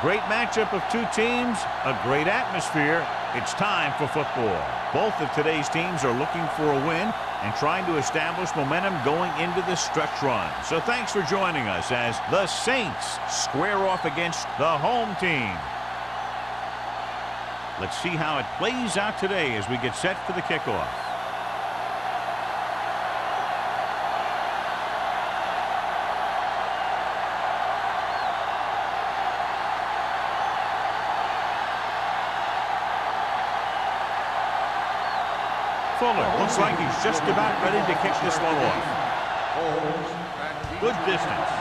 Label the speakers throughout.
Speaker 1: great matchup of two teams, a great atmosphere. It's time for football. Both of today's teams are looking for a win and trying to establish momentum going into the stretch run. So thanks for joining us as the Saints square off against the home team. Let's see how it plays out today as we get set for the kickoff. Fuller looks like he's just about ready to kick this one off. Good distance.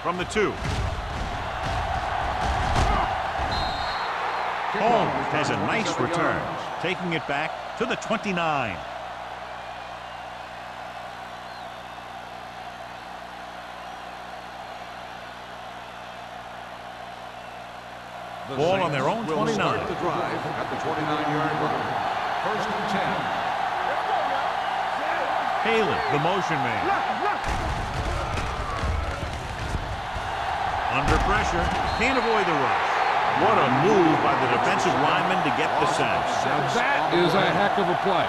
Speaker 1: From the 2. Holmes has a nice return, taking it back to the 29. Ball on their own 29.
Speaker 2: Start the drive at the 29-yard line. First and 10.
Speaker 1: Haley, the motion man. Under pressure, can't avoid the rush. What a move by the defensive lineman to get the sack.
Speaker 3: Now that is a heck of a play.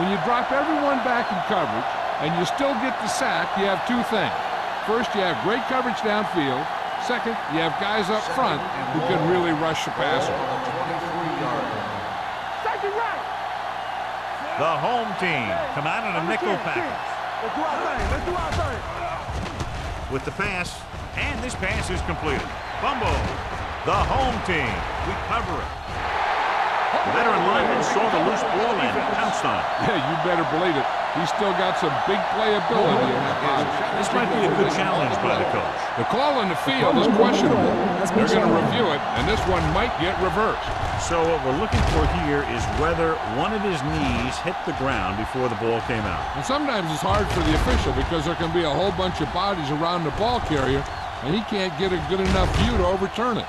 Speaker 3: When you drop everyone back in coverage and you still get the sack, you have two things. First, you have great coverage downfield. Second, you have guys up front who can really rush the passer.
Speaker 1: The home team come out in a nickel package. With the pass, and this pass is completed. Fumble. The home team recover it. The veteran lineman saw the loose ball and pounced on it.
Speaker 3: Yeah, you better believe it. He's still got some big playability in that position.
Speaker 1: This might be a good challenge by the coach.
Speaker 3: The call on the field is questionable. They're going to review it, and this one might get reversed.
Speaker 1: So what we're looking for here is whether one of his knees hit the ground before the ball came out.
Speaker 3: And sometimes it's hard for the official because there can be a whole bunch of bodies around the ball carrier, and he can't get a good enough view to overturn it.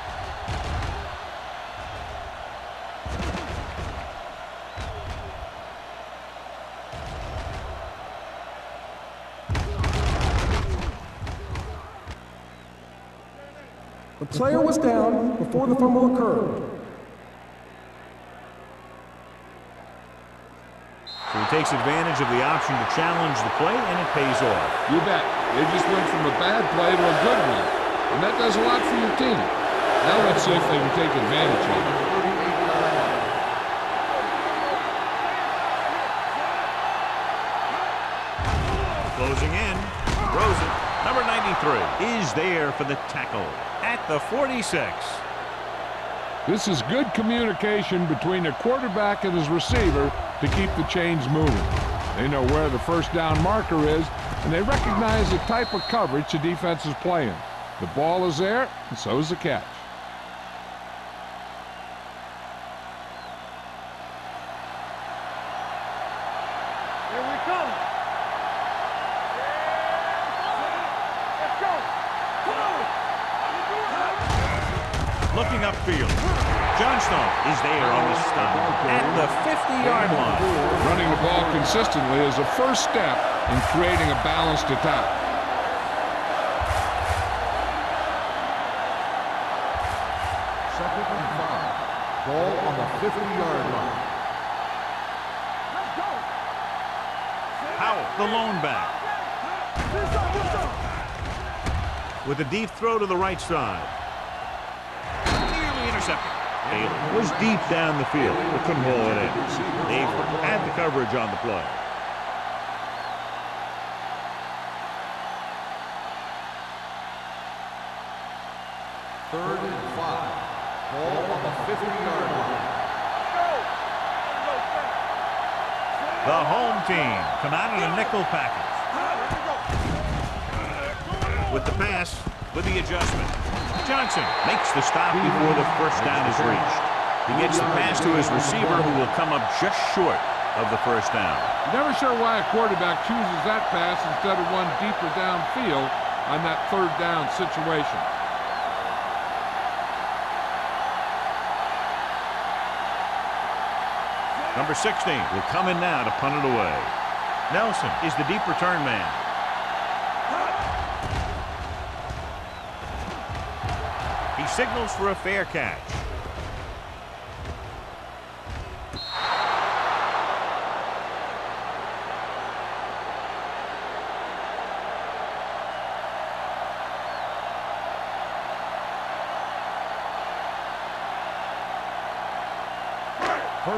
Speaker 4: The player was down before the fumble occurred.
Speaker 1: So he takes advantage of the option to challenge the play, and it pays off.
Speaker 3: You bet. They just went from a bad play to a good one. And that does a lot for your team. Now let's see if they can take advantage of it.
Speaker 1: Closing in. Rosen, number 93, is there for the tackle at the 46.
Speaker 3: This is good communication between the quarterback and his receiver to keep the chains moving. They know where the first down marker is, and they recognize the type of coverage the defense is playing. The ball is there, and so is the catch.
Speaker 5: Here we come. Let's go.
Speaker 1: Looking upfield. Johnstone is there on the stop at the 50-yard line.
Speaker 3: Running the ball consistently is a first step in creating a balanced attack.
Speaker 2: Second and 5. Ball on the 50-yard line.
Speaker 1: Howell, the lone back. With a deep throw to the right side. Nearly intercepted. It was deep down the field, but couldn't haul it in. They had the coverage on the play.
Speaker 2: Third and 5. Ball on the 50-yard line.
Speaker 1: The home team come out in a nickel package. With the pass, with the adjustment. Johnson makes the stop before the first down is reached. He gets the pass to his receiver, who will come up just short of the first down.
Speaker 3: You're never sure why a quarterback chooses that pass instead of one deeper downfield on that third down situation.
Speaker 1: Number 16 will come in now to punt it away. Nelson is the deep return man. signals for a fair catch.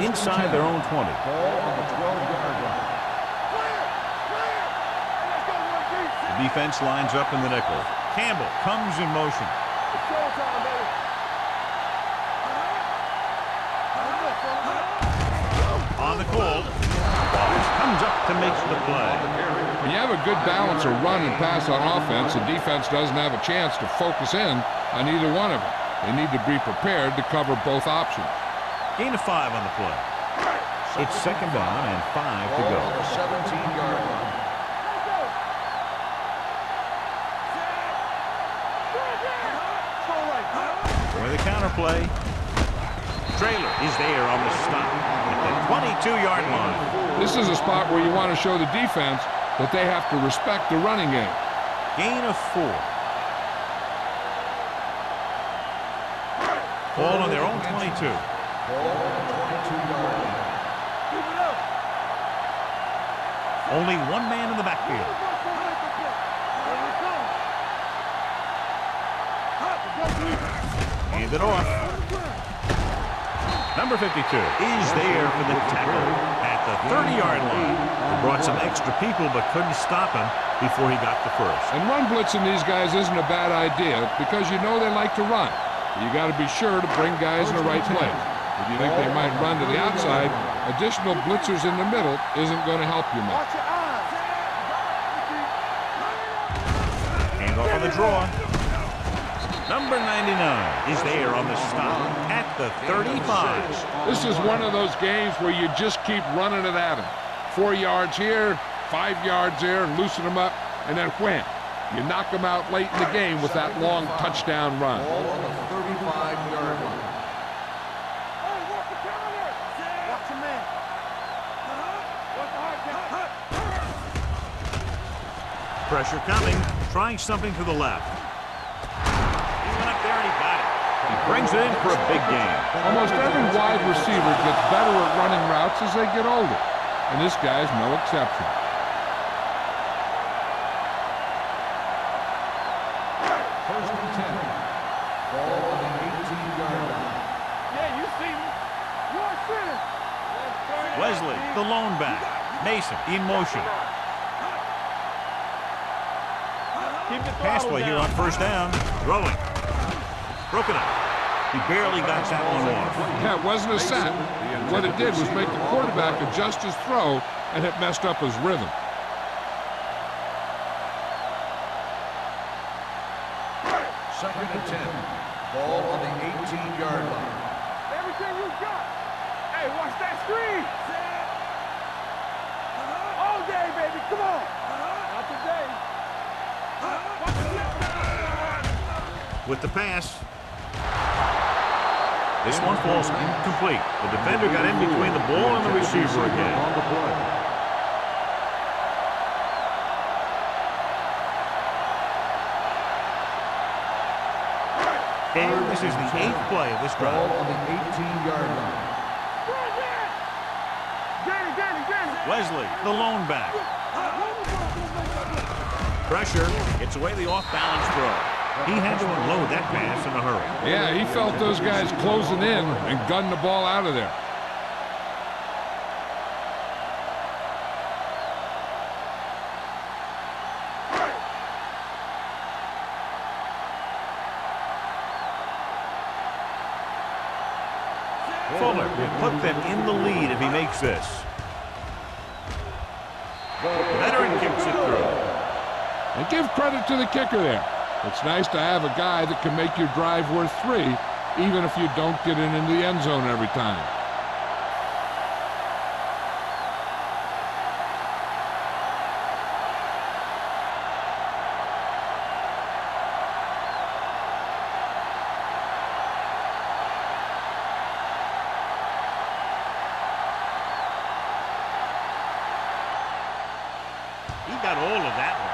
Speaker 1: Inside their own 20.
Speaker 2: Ball on the 12-yard line.
Speaker 1: The defense lines up in the nickel. Campbell comes in motion. On the call. Wallace comes up to make the play.
Speaker 3: When you have a good balance of run and pass on offense, the defense doesn't have a chance to focus in on either one of them. They need to be prepared to cover both options.
Speaker 1: Gain of 5 on the play. It's second down and 5 to
Speaker 2: Ball
Speaker 1: go.
Speaker 2: on the 17-yard line.
Speaker 1: For the counter play. Traylor is there on the stop at the 22-yard line.
Speaker 3: This is a spot where you want to show the defense that they have to respect the running game.
Speaker 1: Gain of 4. Ball on their own 22.
Speaker 2: Ball on the 22-yard line.
Speaker 1: Only one man in the backfield. Hand it off. Number 52 is there for the tackle at the 30-yard line. He brought some extra people but couldn't stop him before he got the first.
Speaker 3: And run blitzing these guys isn't a bad idea because you know they like to run. You got to be sure to bring guys in the right place. If you think they might run to the outside, additional blitzers in the middle isn't going to help you much.
Speaker 1: Hand off on the draw. Number 99 is there on the stop at the 35.
Speaker 3: This is one of those games where you just keep running it at them. 4 yards here, 5 yards there, loosen them up, and then wham. You knock them out late in the game with that long touchdown run.
Speaker 2: Ball on the 35-yard line.
Speaker 1: Pressure coming, trying something to the left. He went up there and he got it. He brings it in for a big game.
Speaker 3: Almost every wide receiver gets better at running routes as they get older, and this guy's no exception.
Speaker 2: First and 10. Ball on the 18-yard line.
Speaker 5: Yeah, you see me. You're center.
Speaker 1: Wesley, the lone back. Mason in motion. Pass play here on first down. Throwing. Broken up. He barely got that one off.
Speaker 3: Yeah, it wasn't a sack. What it did was make the quarterback adjust his throw, and it messed up his rhythm.
Speaker 2: Second and 10. Ball on the 18-yard line.
Speaker 5: Everything you got. Hey, watch that screen. All day, baby. Come on. Not today.
Speaker 1: With the pass. This one falls incomplete. The defender got in between the ball and the receiver again.
Speaker 2: On the play.
Speaker 1: And this is the 8th play of this
Speaker 2: Ball
Speaker 1: drive.
Speaker 2: on the 18-yard line.
Speaker 1: Wesley, the lone back. Pressure gets away the off-balance throw. He had to unload that pass in a hurry.
Speaker 3: Yeah, he felt those guys closing in and gunned the ball out of there.
Speaker 1: Fuller will put them in the lead if he makes this. Veteran kicks it through.
Speaker 3: And give credit to the kicker there. It's nice to have a guy that can make your drive worth 3, even if you don't get it into the end zone every time.
Speaker 1: He got all of that one.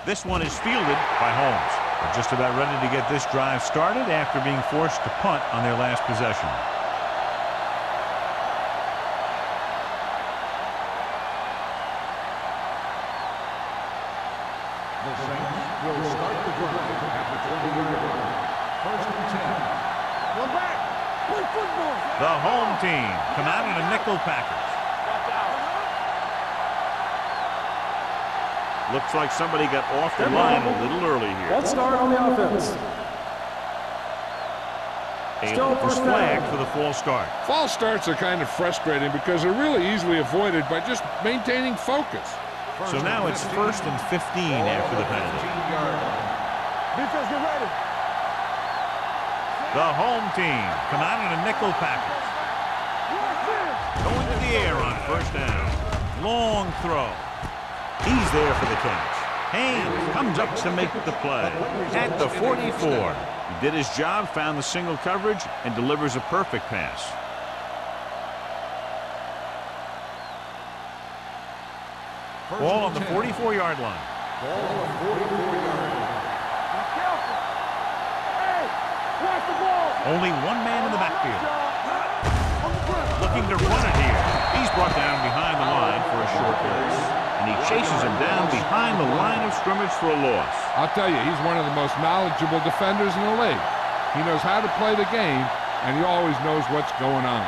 Speaker 1: This one is fielded by Holmes. They're just about ready to get this drive started after being forced to punt on their last possession.
Speaker 2: The Saints will start the drive at the 20-yard line. First and 10.
Speaker 5: One back. Play football.
Speaker 1: The home team come out in a nickel package. Looks like somebody got off the line a little early here.
Speaker 4: Let's start on the offense.
Speaker 1: A flag for the false start.
Speaker 3: False starts are kind of frustrating because they're really easily avoided by just maintaining focus.
Speaker 1: So now it's 1st and 15 after the penalty.
Speaker 5: Defense, get ready.
Speaker 1: The home team come out in a nickel package. Going to the air on 1st down. Long throw. He's there for the catch. Haynes comes up to make the play at the 44. He did his job, found the single coverage, and delivers a perfect pass. Ball on the 44-yard line.
Speaker 2: Ball on the 44-yard line.
Speaker 5: Be careful. Hey, watch the ball.
Speaker 1: Only one man in the backfield.
Speaker 5: On the ground.
Speaker 1: Looking to run it here. He's brought down behind the line for a short loss. And he chases him down behind the line of scrimmage for a loss.
Speaker 3: I'll tell you, he's one of the most knowledgeable defenders in the league. He knows how to play the game, and he always knows what's going on.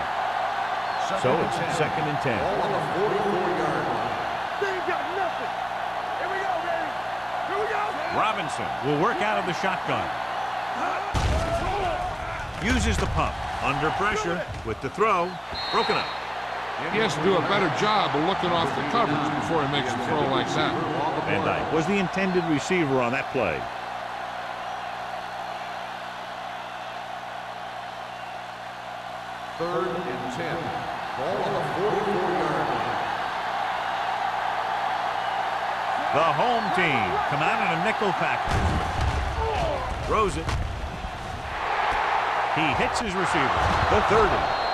Speaker 1: So it's 2nd and 10.
Speaker 2: Ball on the 44-yard line.
Speaker 5: They ain't got nothing. Here we go, baby. Here we go.
Speaker 1: Robinson will work out of the shotgun. Uses the pump. Under pressure with the throw. Broken up.
Speaker 3: He has to do a better job of looking off the coverage before he makes a throw like that.
Speaker 1: Van Dyke was the intended receiver on that play.
Speaker 2: Third and 10. Ball on the 44-yard line.
Speaker 1: The home team come out in a nickel package. Throws it. He hits his receiver. The 30.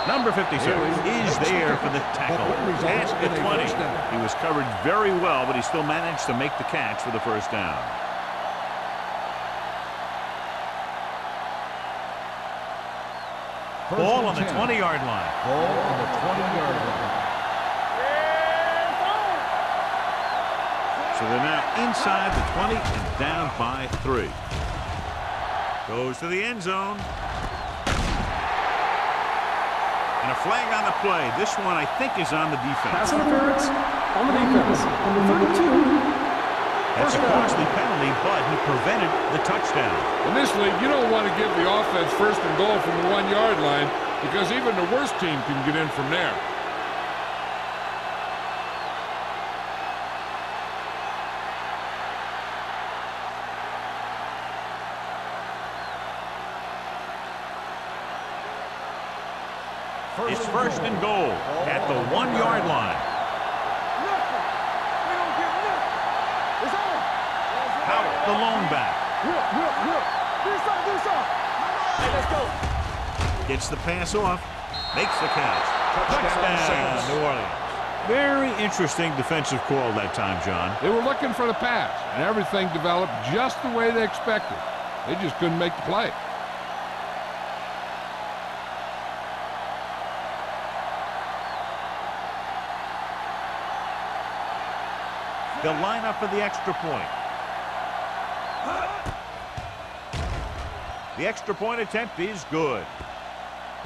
Speaker 1: Number 56 is there for the tackle at the 20. He was covered very well, but he still managed to make the catch for the 1st down. Ball on the 20-yard line.
Speaker 2: Ball on the 20-yard line.
Speaker 1: So they're now inside the 20 and down by 3. Goes to the end zone. And a flag on the play. This one, I think, is on the defense.
Speaker 4: Pass interference on the defense. Number 32.
Speaker 1: That's a costly penalty, but he prevented the touchdown.
Speaker 3: In this league, you don't want to give the offense 1st and goal from the 1-yard line because even the worst team can get in from there.
Speaker 1: It's 1st and goal at the 1-yard line.
Speaker 5: Nothing. We don't get nothing. It's on.
Speaker 1: Howard, the lone back.
Speaker 5: Whip. This off. Hey, let's go.
Speaker 1: Gets the pass off. Makes the catch. Touchdown, New Orleans. Very interesting defensive call that time, John.
Speaker 3: They were looking for the pass, and everything developed just the way they expected. They just couldn't make the play.
Speaker 1: They'll line up for the extra point. The extra point attempt is good.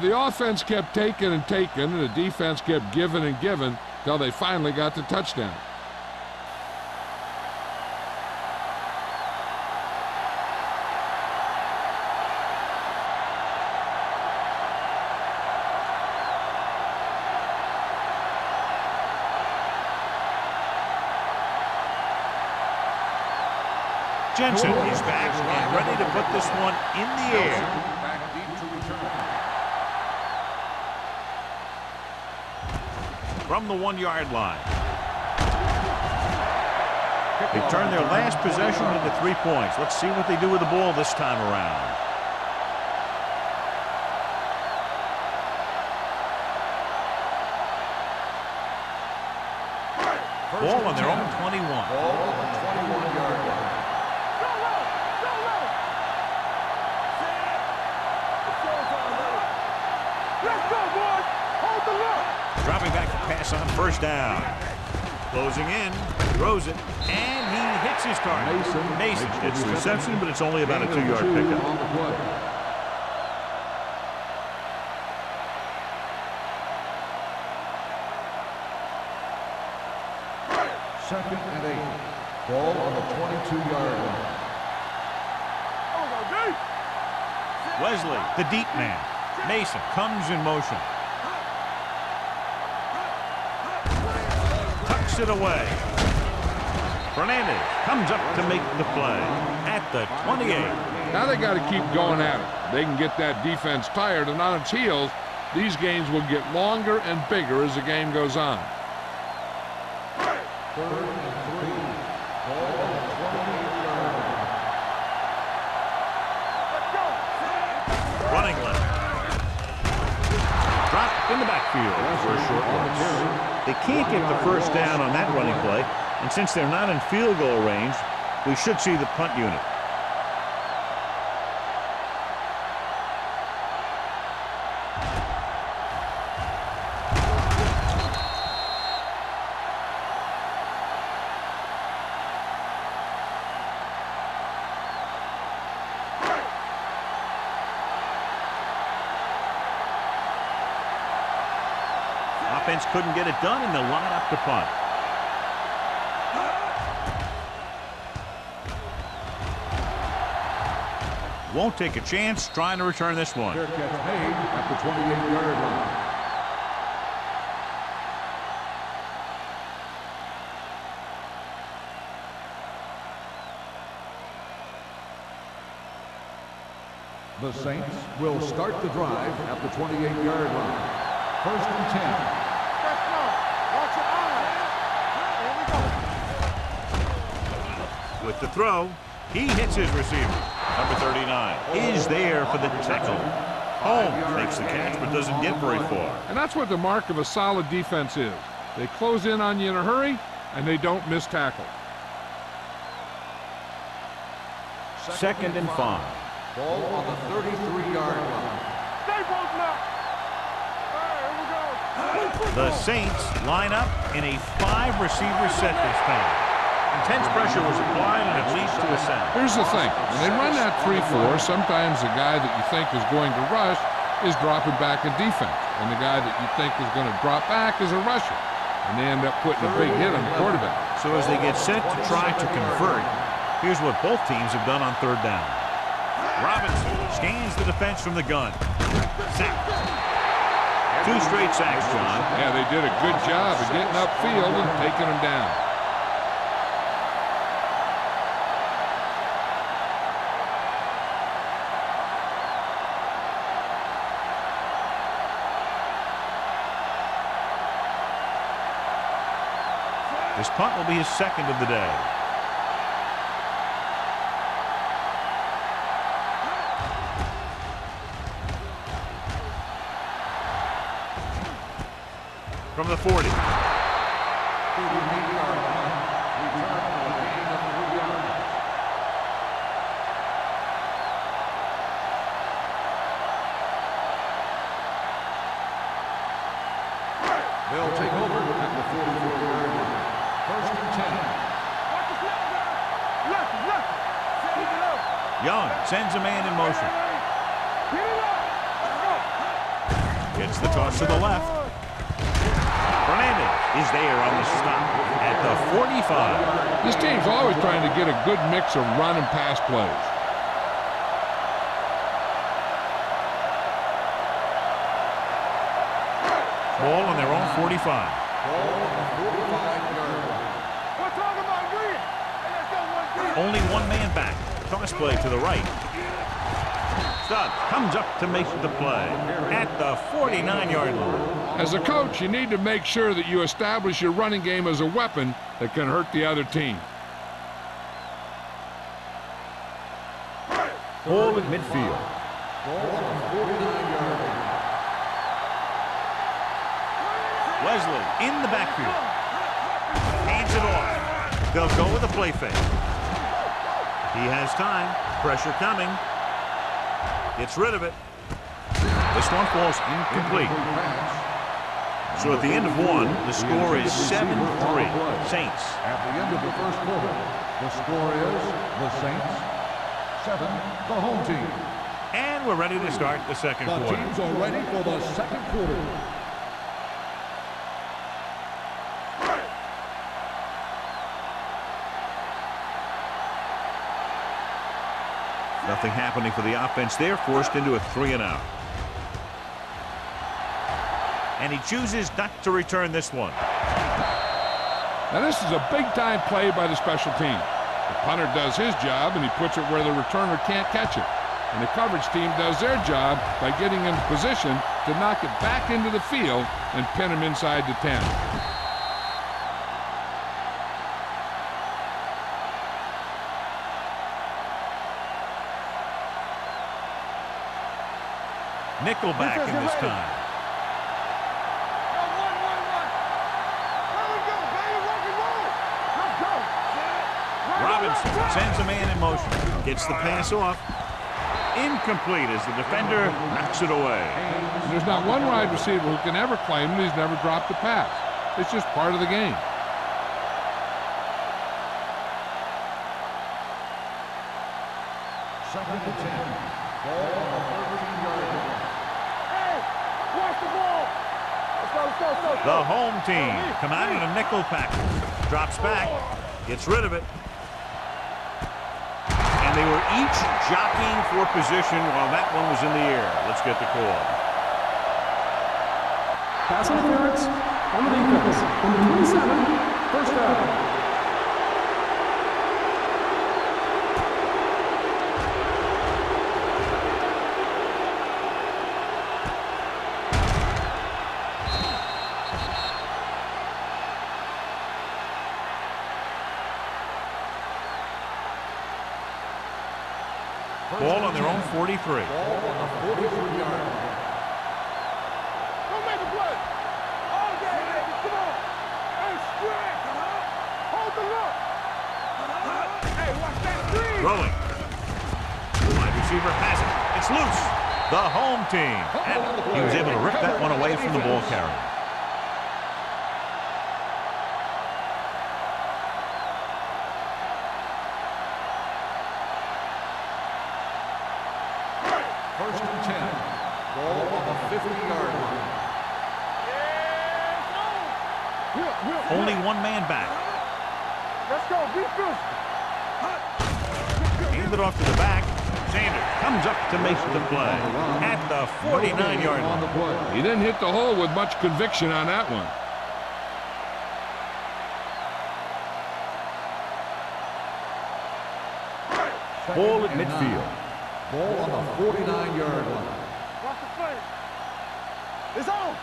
Speaker 3: The offense kept taking and taking, and the defense kept giving and giving till they finally got the touchdown.
Speaker 1: Jensen is back and ready to put this one in the air.
Speaker 2: Back deep to return.
Speaker 1: From the 1-yard line. They turn their last possession into 3 points. Let's see what they do with the ball this time around. Ball on their own 21.
Speaker 2: Ball on the 21-yard line.
Speaker 1: pass on first down. Closing in, throws it, and he hits his target. Mason gets the reception, but it's only about a 2-yard pickup.
Speaker 2: On the play. Second and 8. Ball on the 22-yard line.
Speaker 1: Wesley, the deep man. Mason comes in motion. Tucks it away. Fernandez comes up to make the play at the 28.
Speaker 3: Now they got to keep going at it. They can get that defense tired and on its heels. These games will get longer and bigger as the game goes on.
Speaker 2: Third and 3. Ball on the 28-yard line.
Speaker 1: Running left. Dropped in the backfield for a short loss. They can't get the first down on that running play, and since they're not in field goal range, we should see the punt unit. Offense couldn't get it done, and they'll line up to punt. Won't take a chance trying to return this one.
Speaker 2: Fair catch made at the 28-yard line. The Saints will start the drive at the 28-yard line. First and 10.
Speaker 5: Watch your eyes. Here we go.
Speaker 1: With the throw, he hits his receiver. Number 39 is there for the tackle. Holmes makes the catch but doesn't get very far.
Speaker 3: And that's what the mark of a solid defense is. They close in on you in a hurry, and they don't miss tackle.
Speaker 1: Second and 5.
Speaker 2: Ball on the 33-yard line.
Speaker 5: Stay broken up. All right, here we go.
Speaker 1: The Saints line up in a 5-receiver set this time. Intense pressure was applied, and it leads to a sack.
Speaker 3: Here's the thing. When they run that 3-4, sometimes the guy that you think is going to rush is dropping back in defense. And the guy that you think is going to drop back is a rusher. And they end up putting a big hit on the quarterback.
Speaker 1: So as they get set to try to convert, here's what both teams have done on third down. Robinson scans the defense from the gun. Sack. 2 straight sacks, John.
Speaker 3: Yeah, they did a good job of getting upfield and taking them down.
Speaker 1: This punt will be his second of the day. From the 40.
Speaker 2: 38-yard line. Return for a gain of 3 yards. They'll take over at the 44-yard line. First and 10.
Speaker 5: Watch the snap, guys. Left. Keep it up.
Speaker 1: Young sends a man in motion.
Speaker 5: Get it up. Let's go.
Speaker 1: Gets the toss to the left. Fernandez is there on the stop at the 45.
Speaker 3: This team's always trying to get a good mix of run and pass plays.
Speaker 1: Ball on their own 45.
Speaker 2: Ball on the 45-yard line.
Speaker 5: We're talking about green. Hey, let's go one green.
Speaker 1: Only one man back. Toss play to the right. Stud comes up to make the play at the 49-yard line.
Speaker 3: As a coach, you need to make sure that you establish your running game as a weapon that can hurt the other team.
Speaker 1: Ball at midfield.
Speaker 2: Ball on the 49-yard line.
Speaker 1: Wesley in the backfield. Hands it off. They'll go with a play fake. He has time. Pressure coming. Gets rid of it. This one falls incomplete. So at the end of one, the score is 7-3. Saints.
Speaker 2: At the end of the first quarter, the score is the Saints 7, the home team.
Speaker 1: And we're ready to start the second
Speaker 2: The
Speaker 1: quarter.
Speaker 2: teams are ready for the second quarter.
Speaker 1: Nothing happening for the offense there, forced into a 3-and-out. And he chooses not to return this one.
Speaker 3: Now this is a big-time play by the special team. The punter does his job, and he puts it where the returner can't catch it. And the coverage team does their job by getting into position to knock it back into the field and pin him inside the 10.
Speaker 1: Nickel back in this time. Robinson sends a man in motion. Gets the pass off. Incomplete as the defender knocks it away.
Speaker 3: And there's not one wide receiver who can ever claim that he's never dropped a pass. It's just part of the game.
Speaker 2: Second and 10. Ball on the 13-yard line.
Speaker 5: Hey, watch the ball. Let's go.
Speaker 1: The home team come out in a nickel package. Drops back. Gets rid of it. And they were each jockeying for position while that one was in the air. Let's get the call.
Speaker 4: Pass interference on the defense. Number 27, first down.
Speaker 1: Ball on their own 43.
Speaker 2: Ball on the 43-yard line.
Speaker 5: Don't make a play. All day, baby. Come on. Hey, straight. Hold the look. Hey, watch that screen.
Speaker 1: Throwing. Wide receiver has it. It's loose. The home team. And he was able to rip that one away from the ball carrier.
Speaker 2: First and 10. Ball on the 50-yard line.
Speaker 1: Only one man back.
Speaker 5: Let's go. Be good.
Speaker 1: Hand it off to the back. Sanders comes up to make the play at the 49-yard
Speaker 2: On the
Speaker 1: line.
Speaker 2: play.
Speaker 3: He didn't hit the hole with much conviction on that one.
Speaker 1: Ball at midfield.
Speaker 2: Ball on the 49-yard line.
Speaker 5: Watch the play. It's on.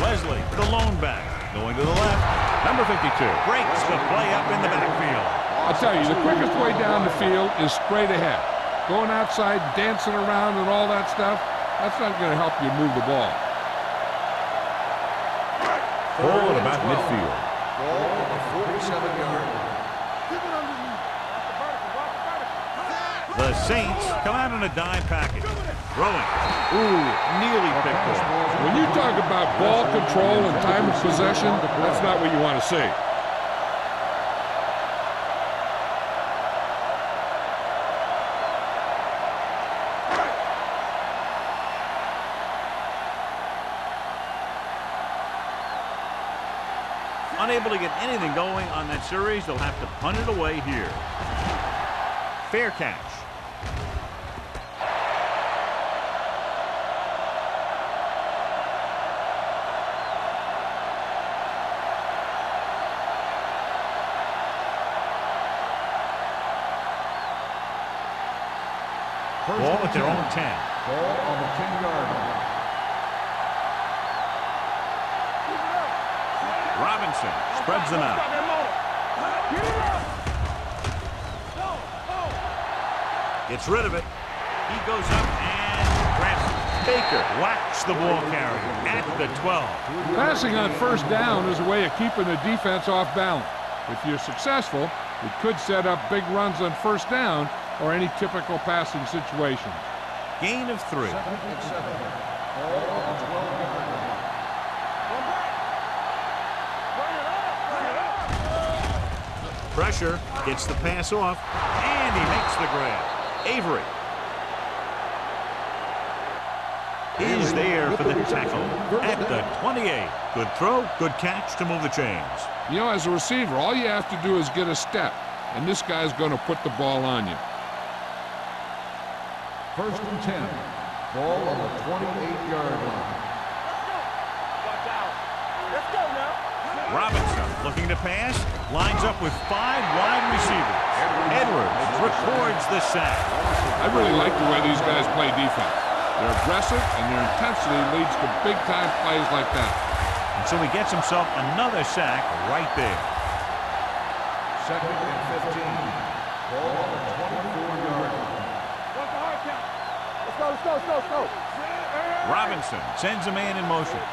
Speaker 1: Leslie, the lone back. Going to the left. Number 52 breaks the play up in the backfield.
Speaker 3: I'll tell you, the quickest way down the field is straight ahead. Going outside, dancing around and all that stuff, that's not going to help you move the ball.
Speaker 1: Ball at about midfield.
Speaker 2: Ball on the 47-yard line.
Speaker 5: Keep it underneath. Watch the vertical. Watch the vertical.
Speaker 1: The Saints come out in a dime package. Throwing. Ooh, nearly picked off.
Speaker 3: When you talk about ball control and time of possession, that's not what you want to see.
Speaker 1: Unable to get anything going on that series, they'll have to punt it away here. Fair catch. Ball at their own 10.
Speaker 2: Ball on the 10-yard line.
Speaker 1: Robinson spreads them out.
Speaker 5: Get it up.
Speaker 1: Gets rid of it. He goes up and grabs it. Baker whacks the ball carrier at the 12.
Speaker 3: Passing on first down is a way of keeping the defense off balance. If you're successful, it could set up big runs on first down or any typical passing situation.
Speaker 1: Gain of 3.
Speaker 2: Second and 7. Ball on the 12-yard line.
Speaker 1: Pressure, gets the pass off, and he makes the grab. Avery is there for the tackle at the 28. Good throw, good catch to move the chains.
Speaker 3: You know, as a receiver, all you have to do is get a step, and this guy's going to put the ball on you.
Speaker 2: 1st and 10. Ball on the 28-yard line.
Speaker 5: Watch out. Let's go now.
Speaker 1: Robinson looking to pass, lines up with 5 wide receivers. Edwards records the sack.
Speaker 3: I really like the way these guys play defense. They're aggressive, and their intensity leads to big-time plays like that.
Speaker 1: And so he gets himself another sack right there.
Speaker 2: 2nd and 15. Ball on the 24-yard line.
Speaker 5: What's the hard count? Let's go.
Speaker 1: Robinson sends a man in motion.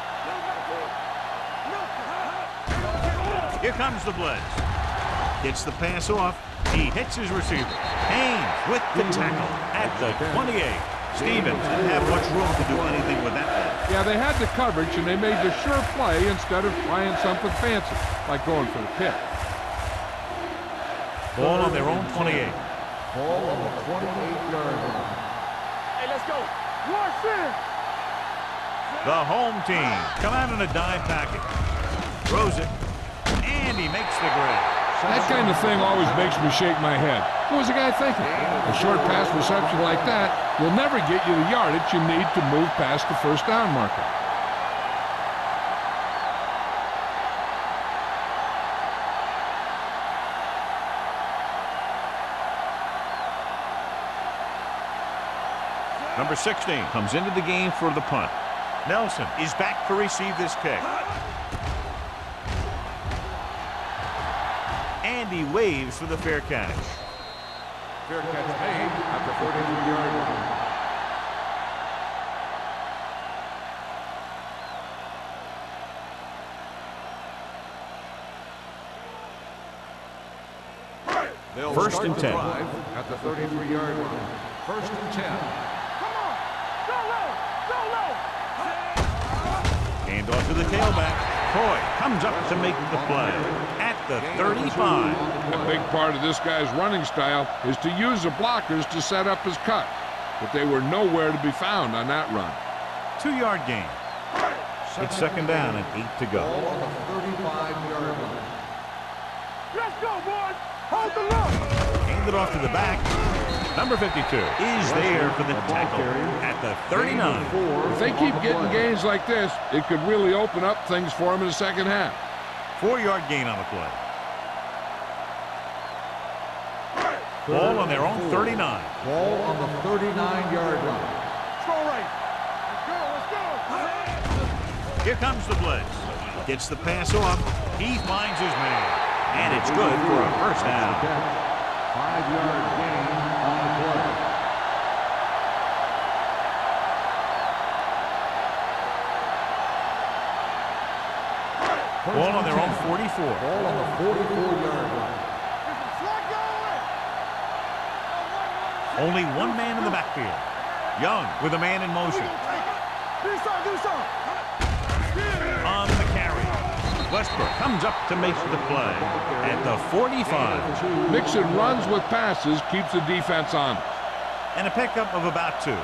Speaker 1: Here comes the blitz. Gets the pass off. He hits his receiver. Haynes with the tackle at the 28. Stevens didn't have much room to do anything with that one.
Speaker 3: Yeah, they had the coverage, and they made the sure play instead of trying something fancy, like going for the pick.
Speaker 1: Ball on their own 28.
Speaker 2: Ball on the 28-yard line.
Speaker 5: Hey, let's go. Watch this.
Speaker 1: The home team come out in a dime package. Throws it, and he makes the grab.
Speaker 3: That kind of thing always makes me shake my head. What was the guy thinking? A short pass reception like that will never get you the yardage you need to move past the first down marker.
Speaker 1: Number 16 comes into the game for the punt. Nelson is back to receive this kick. And he waves for the fair catch.
Speaker 2: Fair catch made at the 32-yard line. They'll
Speaker 1: 1st and 10.
Speaker 2: At the 33-yard line. 1st and 10.
Speaker 5: Come on. Go low.
Speaker 1: Hand off to the tailback. Troy comes up to make the play at the 35.
Speaker 3: A big part of this guy's running style is to use the blockers to set up his cut, but they were nowhere to be found on that run.
Speaker 1: 2-yard gain. It's 2nd down and 8 to go.
Speaker 2: Ball on the 35-yard line.
Speaker 5: Let's go, boys. Hold the look.
Speaker 1: Hand it off to the back. Number 52 is there for the tackle at the 39.
Speaker 3: If they keep getting gains like this, it could really open up things for them in the second half.
Speaker 1: 4-yard gain on the play. Ball on their own 39.
Speaker 2: Ball on the 39-yard line.
Speaker 5: Throw right. Let's go.
Speaker 1: Here comes the blitz. Gets the pass off. He finds his man. And it's good for a first down.
Speaker 2: 5-yard gain on the play.
Speaker 1: Ball on their own 44.
Speaker 2: Ball on the 44-yard line.
Speaker 1: Only one man in the backfield. Young with a man in motion.
Speaker 5: Do something.
Speaker 1: On the carry. Westbrook comes up to make the play at the 45.
Speaker 3: Mixing runs with passes keeps the defense on.
Speaker 1: And a pickup of about 2.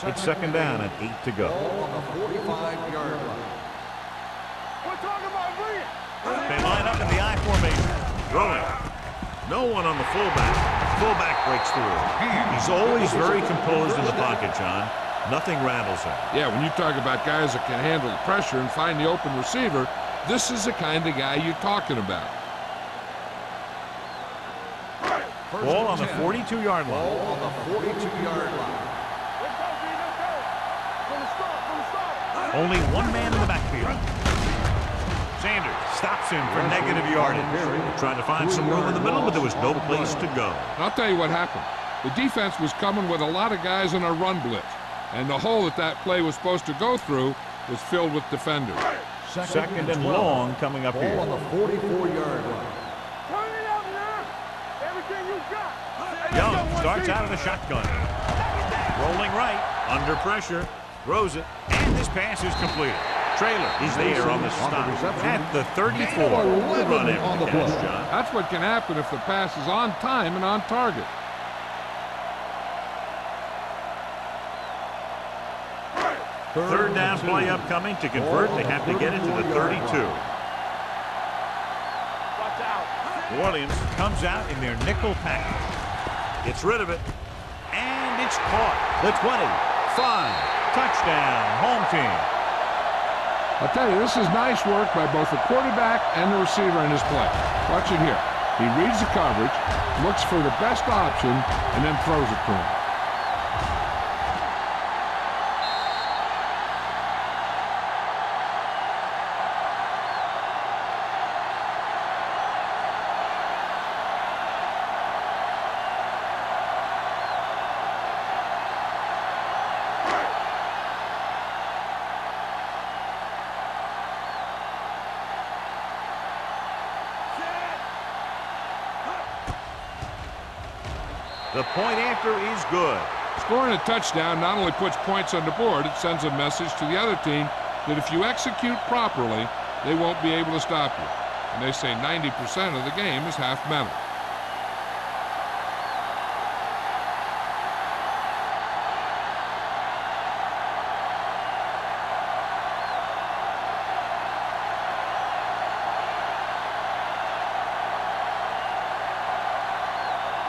Speaker 1: It's 2nd down and 8 to go.
Speaker 2: Ball on the 45-yard line.
Speaker 5: We're talking about bringing.
Speaker 1: They line up in the I formation. Throwing. No one on the fullback. Fullback breaks through. He's always very composed in the pocket, John. Nothing rattles him.
Speaker 3: Yeah, when you talk about guys that can handle the pressure and find the open receiver, this is the kind of guy you're talking about.
Speaker 1: Ball on the 42-yard line.
Speaker 2: Ball on the 42-yard line.
Speaker 5: Let's go, B. Let's go. From the start.
Speaker 1: Only one man in the backfield. Sanders stops him for negative yardage. Trying to find some room in the middle, but there was no place to go.
Speaker 3: I'll tell you what happened. The defense was coming with a lot of guys in a run blitz, and the hole that play was supposed to go through was filled with defenders.
Speaker 1: 2nd and long coming up here.
Speaker 2: Ball on the 44-yard line.
Speaker 5: Turn it up now. Everything you got.
Speaker 1: Young starts out of the shotgun. Rolling right, under pressure, throws it, and this pass is completed. Trailer is there on the stop at the 34. Good run after the catch, John.
Speaker 3: That's what can happen if the pass is on time and on target.
Speaker 1: Third down play upcoming. To convert, they have to get it to the 32. New Orleans comes out in their nickel package. Gets rid of it. And it's caught. The 20. 5. Touchdown. Home team.
Speaker 3: I'll tell you, this is nice work by both the quarterback and the receiver in his play. Watch it here. He reads the coverage, looks for the best option, and then throws it to him.
Speaker 1: The point after is good.
Speaker 3: Scoring a touchdown not only puts points on the board, it sends a message to the other team that if you execute properly, they won't be able to stop you. And they say 90% of the game is half mental.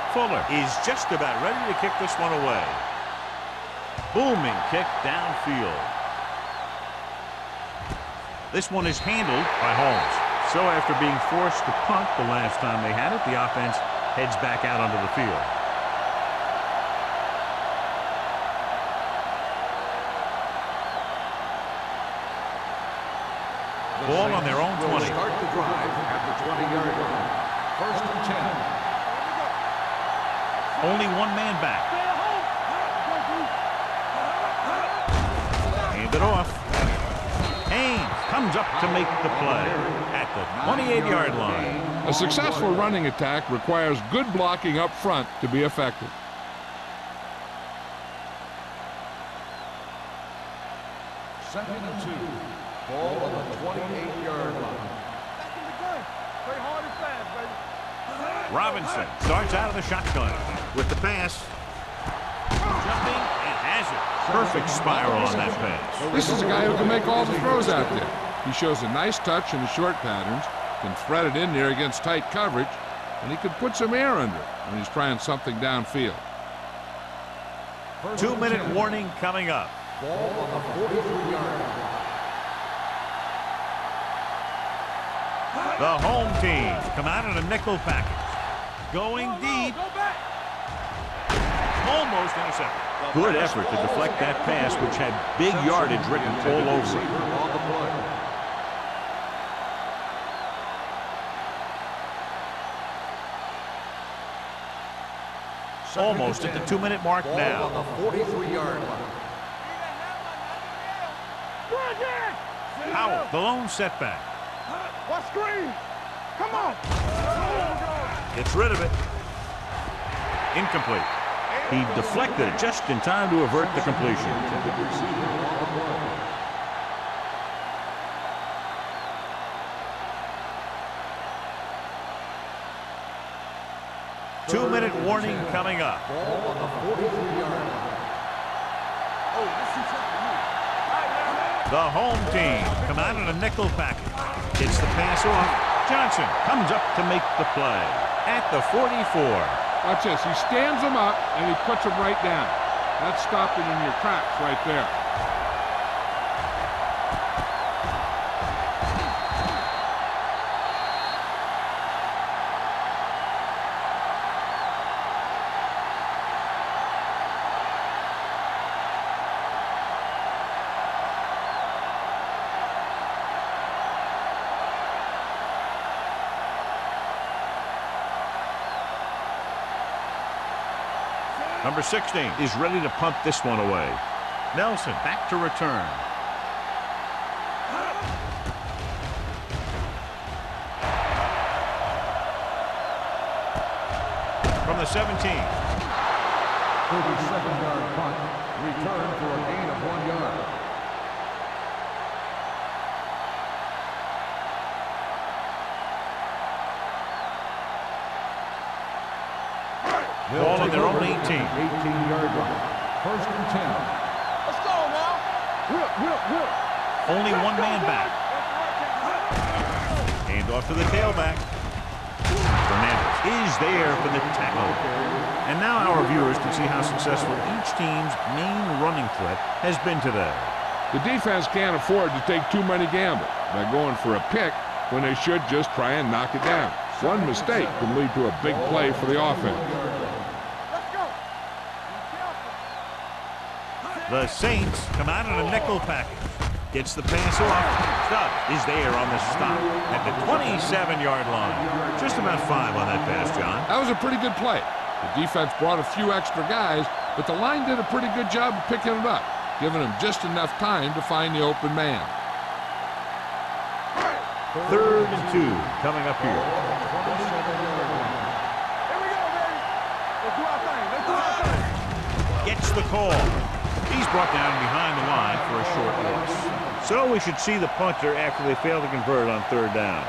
Speaker 1: Fuller is just about ready to kick this one away. Booming kick downfield. This one is handled by Holmes. So after being forced to punt the last time they had it, the offense heads back out onto the field. Ball on their own 20.
Speaker 2: Start the drive at the 20-yard line. First and 10.
Speaker 1: Only one man back. Hand it off. Haynes comes up to make the play at the 28-yard line.
Speaker 3: A successful running attack requires good blocking up front to be effective.
Speaker 2: Second and 2. Ball on the 28-yard line.
Speaker 5: Play hard and fast, baby.
Speaker 1: Robinson starts out of the shotgun with the pass. Jumping and has it. Perfect spiral on that pass.
Speaker 3: This is a guy who can make all the throws out there. He shows a nice touch in the short patterns, can thread it in there against tight coverage, and he can put some air under it when he's trying something downfield.
Speaker 1: 2-minute warning coming up.
Speaker 2: Ball on the 43-yard line.
Speaker 1: The home team come out in a nickel package. Going deep. Almost intercepted. Good effort to deflect that pass, which had big yardage written all over it.
Speaker 2: On the play.
Speaker 1: Almost at the 2-minute mark
Speaker 2: Ball
Speaker 1: now.
Speaker 2: on the 43-yard line.
Speaker 1: Howell, the lone setback.
Speaker 5: What screen? Come on.
Speaker 1: Gets rid of it. Incomplete. He deflected it just in time to avert the completion. Two-minute warning coming up.
Speaker 2: Ball on the 43-yard line.
Speaker 1: The home team come out in a nickel package. Gets the pass off. Johnson comes up to make the play at the 44.
Speaker 3: Watch this. He stands them up, and he puts them right down. That's stopping in your tracks right there.
Speaker 1: Number 16 is ready to punt this one away. Nelson back to return. From the 17.
Speaker 2: 37-yard punt. Return for a gain of 1 yard.
Speaker 1: Ball on their own 18.
Speaker 2: 18-yard line. First and 10.
Speaker 5: Let's go now. Whip.
Speaker 1: Only one man back. Hand off to the tailback. Fernandez is there for the tackle. And now our viewers can see how successful each team's main running threat has been today.
Speaker 3: The defense can't afford to take too many gambles by going for a pick when they should just try and knock it down. One mistake can lead to a big play for the offense.
Speaker 5: Let's go.
Speaker 1: The Saints come out in a nickel package. Gets the pass off. Stubb is there on the stop at the 27-yard line. Just about 5 on that pass, John.
Speaker 3: That was a pretty good play. The defense brought a few extra guys, but the line did a pretty good job of picking it up, giving them just enough time to find the open man.
Speaker 1: 3rd and 2 coming up here.
Speaker 5: Here we go, baby. Let's do our thing.
Speaker 1: Gets the call. He's brought down behind the line for a short loss. So we should see the punter after they fail to convert on 3rd down.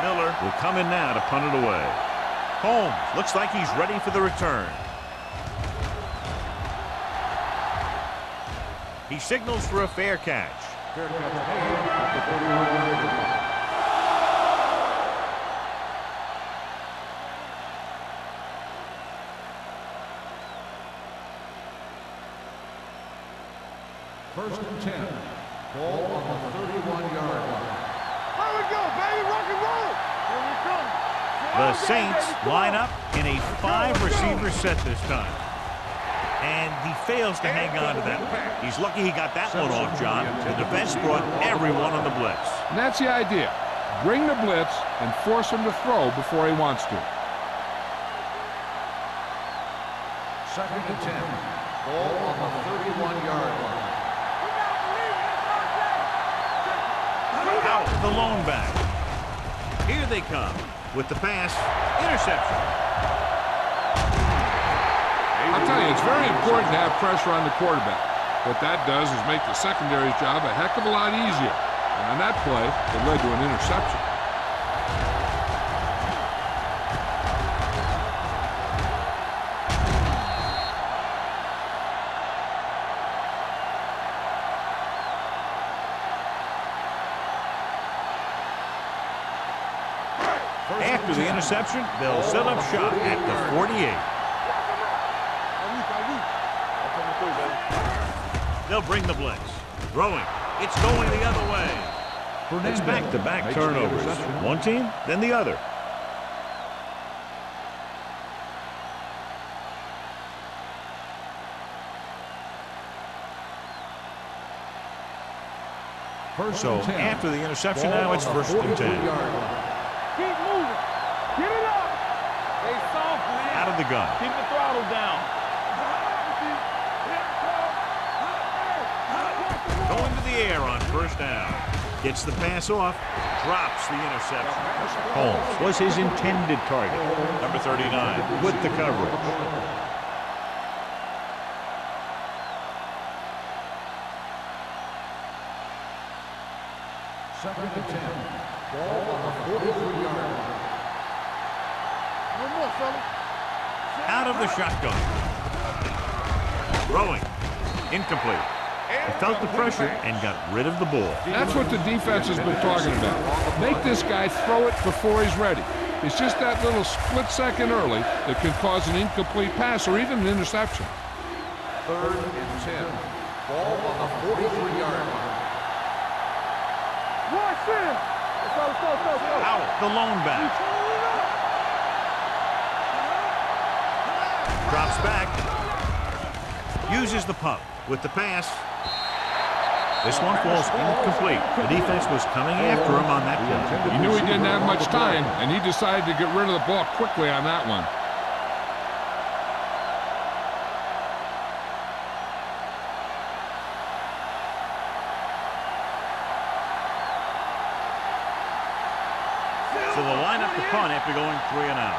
Speaker 1: Miller will come in now to punt it away. Holmes looks like he's ready for the return. He signals for a fair catch.
Speaker 2: Fair catch made at the 31-yard line. First and 10. Ball on the 31-yard line.
Speaker 5: Here we go, baby. Rock and roll. Here we come.
Speaker 1: The Saints line up in a 5-receiver set this time. And he fails to hang on to that one. He's lucky he got that one off, John. The defense brought everyone on the blitz.
Speaker 3: And that's the idea. Bring the blitz and force him to throw before he wants to.
Speaker 2: Second and 10. Ball on the 31-yard line.
Speaker 1: Out the lone back. Here they come with the pass. Interception.
Speaker 3: I'll tell you, it's very important to have pressure on the quarterback. What that does is make the secondary's job a heck of a lot easier. And on that play, it led to an interception.
Speaker 1: After the interception, they'll set up shop at the 48. They'll bring the blitz. Throwing. It's going the other way. It's back-to-back turnovers. One team, then the other. So after the interception now, it's 1st and 10.
Speaker 5: Keep moving. Get it up. Stay soft, man.
Speaker 1: Out of the gun.
Speaker 5: Keep the throttle down.
Speaker 1: Going to the air on 1st down. Gets the pass off. Drops the interception. Holmes was his intended target. Number 39 with the coverage.
Speaker 2: Second and 10. Ball on the 43-yard line.
Speaker 5: One more, fella.
Speaker 1: Out of the shotgun. Throwing. Incomplete. He felt the pressure and got rid of the ball.
Speaker 3: That's what the defense has been talking about. Make this guy throw it before he's ready. It's just that little split second early that can cause an incomplete pass or even an interception.
Speaker 2: 3rd and 10. Ball on the 43-yard line.
Speaker 5: Watch him. Let's go.
Speaker 1: Out the lone back. Drops back. Uses the pump with the pass. This one falls incomplete. The defense was coming after him on that play.
Speaker 3: He knew he didn't have much time, and he decided to get rid of the ball quickly on that one.
Speaker 1: So they'll line up the punt after going 3 and out.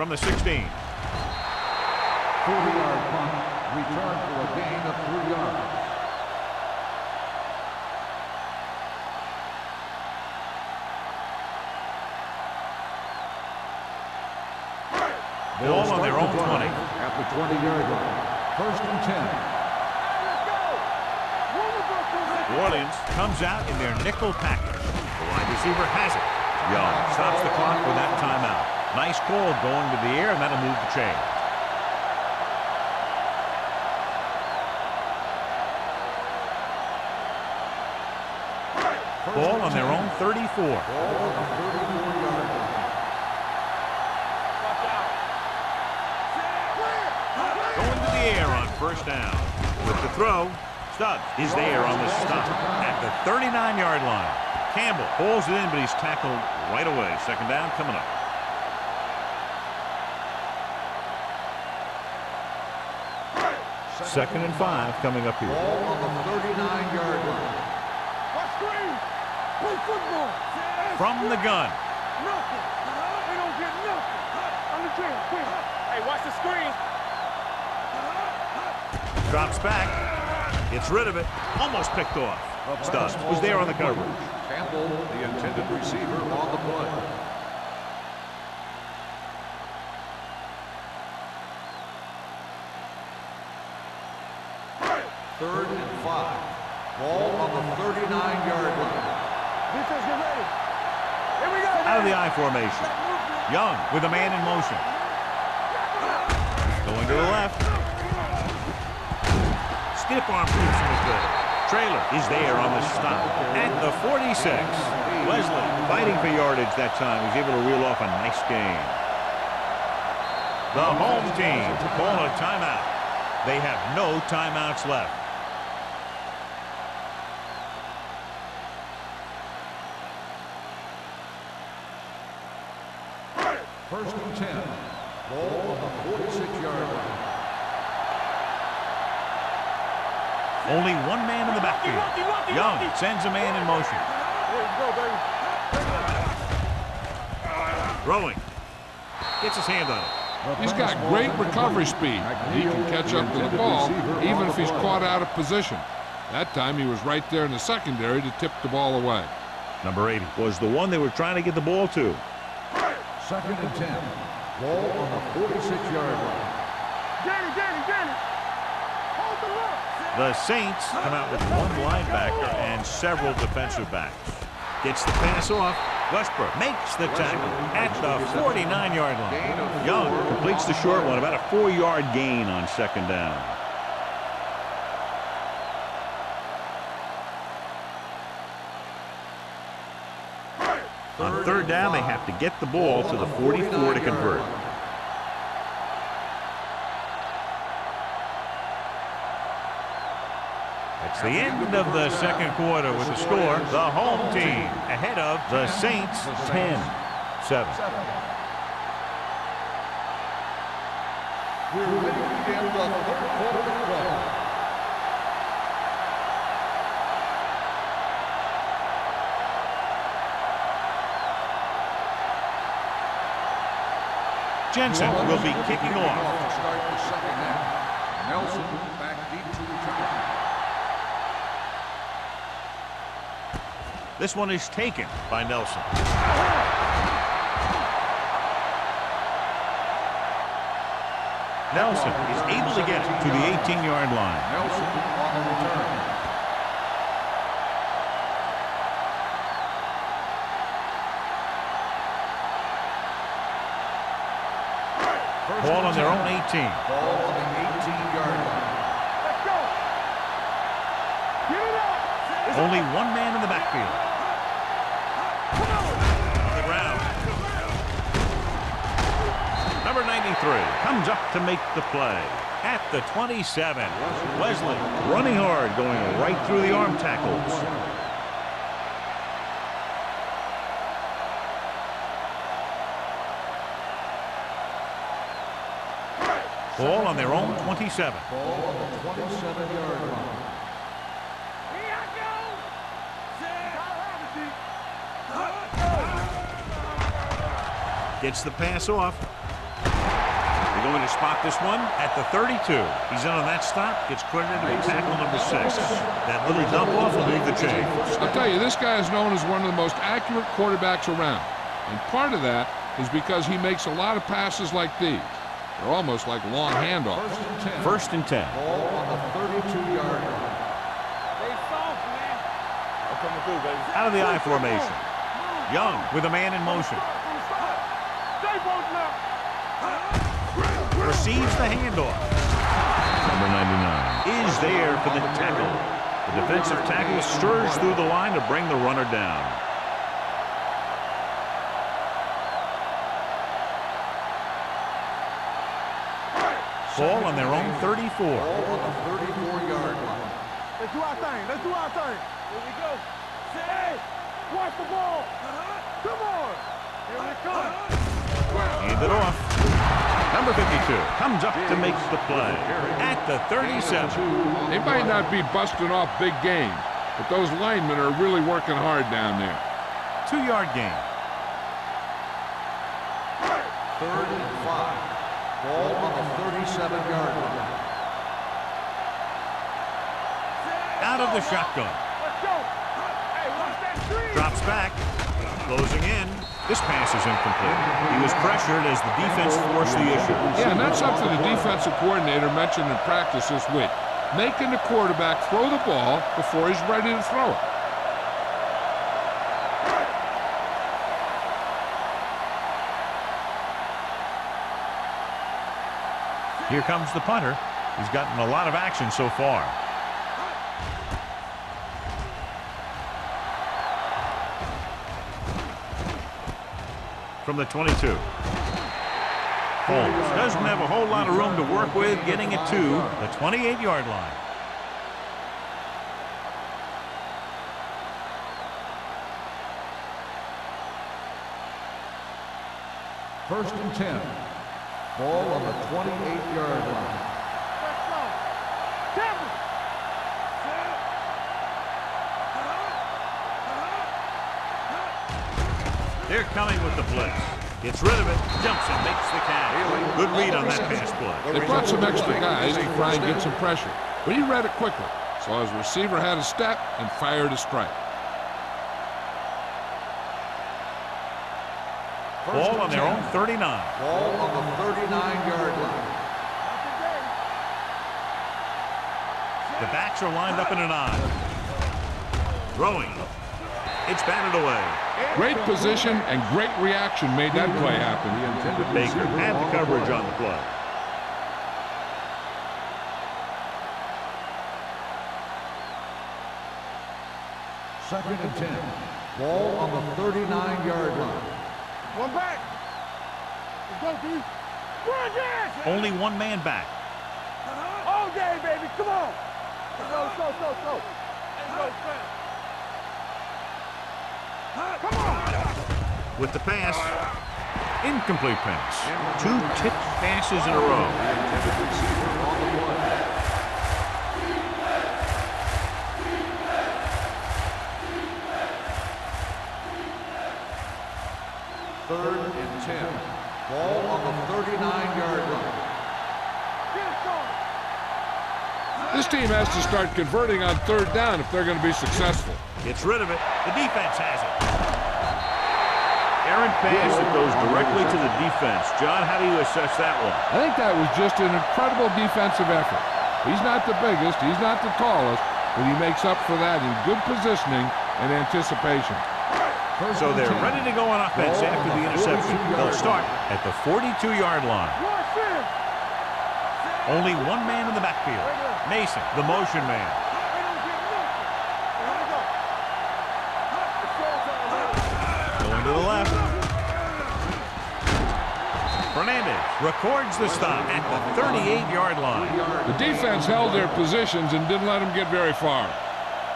Speaker 1: from the 16.
Speaker 2: 40-yard punt, return for a gain of 3 yards.
Speaker 1: Ball on their own 20.
Speaker 2: At the 20-yard line. First and 10.
Speaker 1: New Orleans comes out in their nickel package. The wide receiver has it. Young stops the clock with that timeout. Nice call going to the air, and that'll move the chain. Ball on their own 34. Going to the air on first down. With the throw, Stubbs is there on the stop at the 39-yard line. Campbell pulls it in, but he's tackled right away. Second down coming up. Second and 5 coming up here.
Speaker 2: Ball on the 39-yard line.
Speaker 5: Play football.
Speaker 1: From the gun.
Speaker 5: Nothing. They don't get nothing. Understand, quick. Hey, watch the screen.
Speaker 1: Drops back. Gets rid of it. Almost picked off. Stubbs was there on the coverage.
Speaker 2: Campbell, the intended receiver, on the play. Third and 5. Ball on the 39-yard line.
Speaker 5: Defense, get ready. Here we go.
Speaker 1: Out of the I formation. Young with a man in motion. Going to the left. Stiff arm proves him good. Trailer is there on the stop at the 46. Wesley fighting for yardage that time. He's able to reel off a nice gain. The home team call a timeout. They have no timeouts left.
Speaker 2: First and 10. Ball on the 46-yard line.
Speaker 1: Only one man in the backfield. Young sends a man in motion.
Speaker 5: There you go, baby.
Speaker 1: Throwing. Gets his hand on it.
Speaker 3: He's got great recovery speed. He can catch up to the ball even if he's caught out of position. That time he was right there in the secondary to tip the ball away.
Speaker 1: Number 80 was the one they were trying to get the ball to.
Speaker 2: Second and 10. Ball on the 46-yard line.
Speaker 5: Danny. Hold the look.
Speaker 1: The Saints come out with one linebacker and several defensive backs. Gets the pass off. Westbrook makes the tackle at the 49-yard line. Young completes the short one, about a 4-yard gain on second down. On third down, they have to get the ball to the 44 to convert. It's the end of the second quarter with the score. The home team ahead of the Saints 10-7.
Speaker 2: We're ready to begin the third quarter of play.
Speaker 1: Jensen will be kicking off.
Speaker 2: To start the second half. Nelson back deep to return.
Speaker 1: This one is taken by Nelson. Nelson is able to get to the 18-yard line.
Speaker 2: Nelson on the return.
Speaker 1: Ball on their own 18.
Speaker 2: Ball on the 18-yard line.
Speaker 5: Let's go. Get it up.
Speaker 1: Only one man in the backfield. On the ground. Number 93 comes up to make the play. At the 27. Wesley running hard, going right through the arm tackles. Ball on their own 27.
Speaker 2: Ball on the 27-yard line.
Speaker 5: Here I go.
Speaker 1: Gets the pass off. going to spot this one at the 32. He's in on that stop. Gets credited with tackle number 6. That little dump off will move the chain.
Speaker 3: I'll tell you, this guy is known as one of the most accurate quarterbacks around. And part of that is because he makes a lot of passes like these. They're almost like long handoffs.
Speaker 1: First and 10.
Speaker 2: Ball on the 32-yard line.
Speaker 5: Stay soft, man. I'm coming through, baby.
Speaker 1: Out of the I formation. Young with a man in motion.
Speaker 5: Stay both left.
Speaker 1: Receives the handoff. Number 99 is there for the tackle. The defensive tackle stirs through the line to bring the runner down. Ball on their own 34.
Speaker 2: Ball on the 34-yard line.
Speaker 5: Let's do our thing. Let's do our thing. Here we go. Hey, watch the ball. Come on. Here we come.
Speaker 1: Hand it off. Number 52 comes up to make the play at the 37.
Speaker 3: They might not be busting off big games, but those linemen are really working hard down there.
Speaker 1: 2-yard gain.
Speaker 2: 3rd and 5. Ball on the 37-yard line.
Speaker 1: Out of the shotgun.
Speaker 5: Let's go. Hey, watch that screen.
Speaker 1: Drops back. Closing in. This pass is incomplete. He was pressured as the defense forced the issue.
Speaker 3: Yeah, and that's something the defensive coordinator mentioned in practice this week. Making the quarterback throw the ball before he's ready to throw it.
Speaker 1: Here comes the punter. He's gotten a lot of action so far. From the 22. Holmes doesn't have a whole lot of room to work with, getting it to the 28-yard line.
Speaker 2: First and 10. Ball on the 28-yard line.
Speaker 5: Let's go. Cameron.
Speaker 1: They're coming with the blitz. Gets rid of it, jumps and makes the catch. Good read on that pass play.
Speaker 3: They brought some extra guys to try and get some pressure, but he read it quickly. So his receiver had a step and fired a strike.
Speaker 1: Ball on their own 39.
Speaker 2: Ball on the 39-yard line.
Speaker 1: The backs are lined up in an I. Throwing. It's batted away.
Speaker 3: Great position and great reaction made that play happen.
Speaker 1: Baker had the coverage on the play.
Speaker 2: Second and 10. Ball on the 39-yard line.
Speaker 5: One back. Let's go, D. Run, yes.
Speaker 1: Only one man back.
Speaker 5: All day, baby. Come on. Let's go. Let's go. Come on.
Speaker 1: With the pass. Incomplete pass. 2 tipped passes in a row.
Speaker 2: Third and 10. Ball on the 39-yard line.
Speaker 3: This team has to start converting on 3rd down if they're going to be successful.
Speaker 1: Gets rid of it. The defense has it. Errant pass that goes directly to the defense. John, how do you assess that one?
Speaker 3: I think that was just an incredible defensive effort. He's not the biggest, he's not the tallest, but he makes up for that in good positioning and anticipation.
Speaker 1: So they're ready to go on offense after the interception. They'll start at the 42-yard line. Only one man in the backfield. Mason, the motion man. Going to the left. Fernandez records the stop at the 38-yard line.
Speaker 3: The defense held their positions and didn't let them get very far.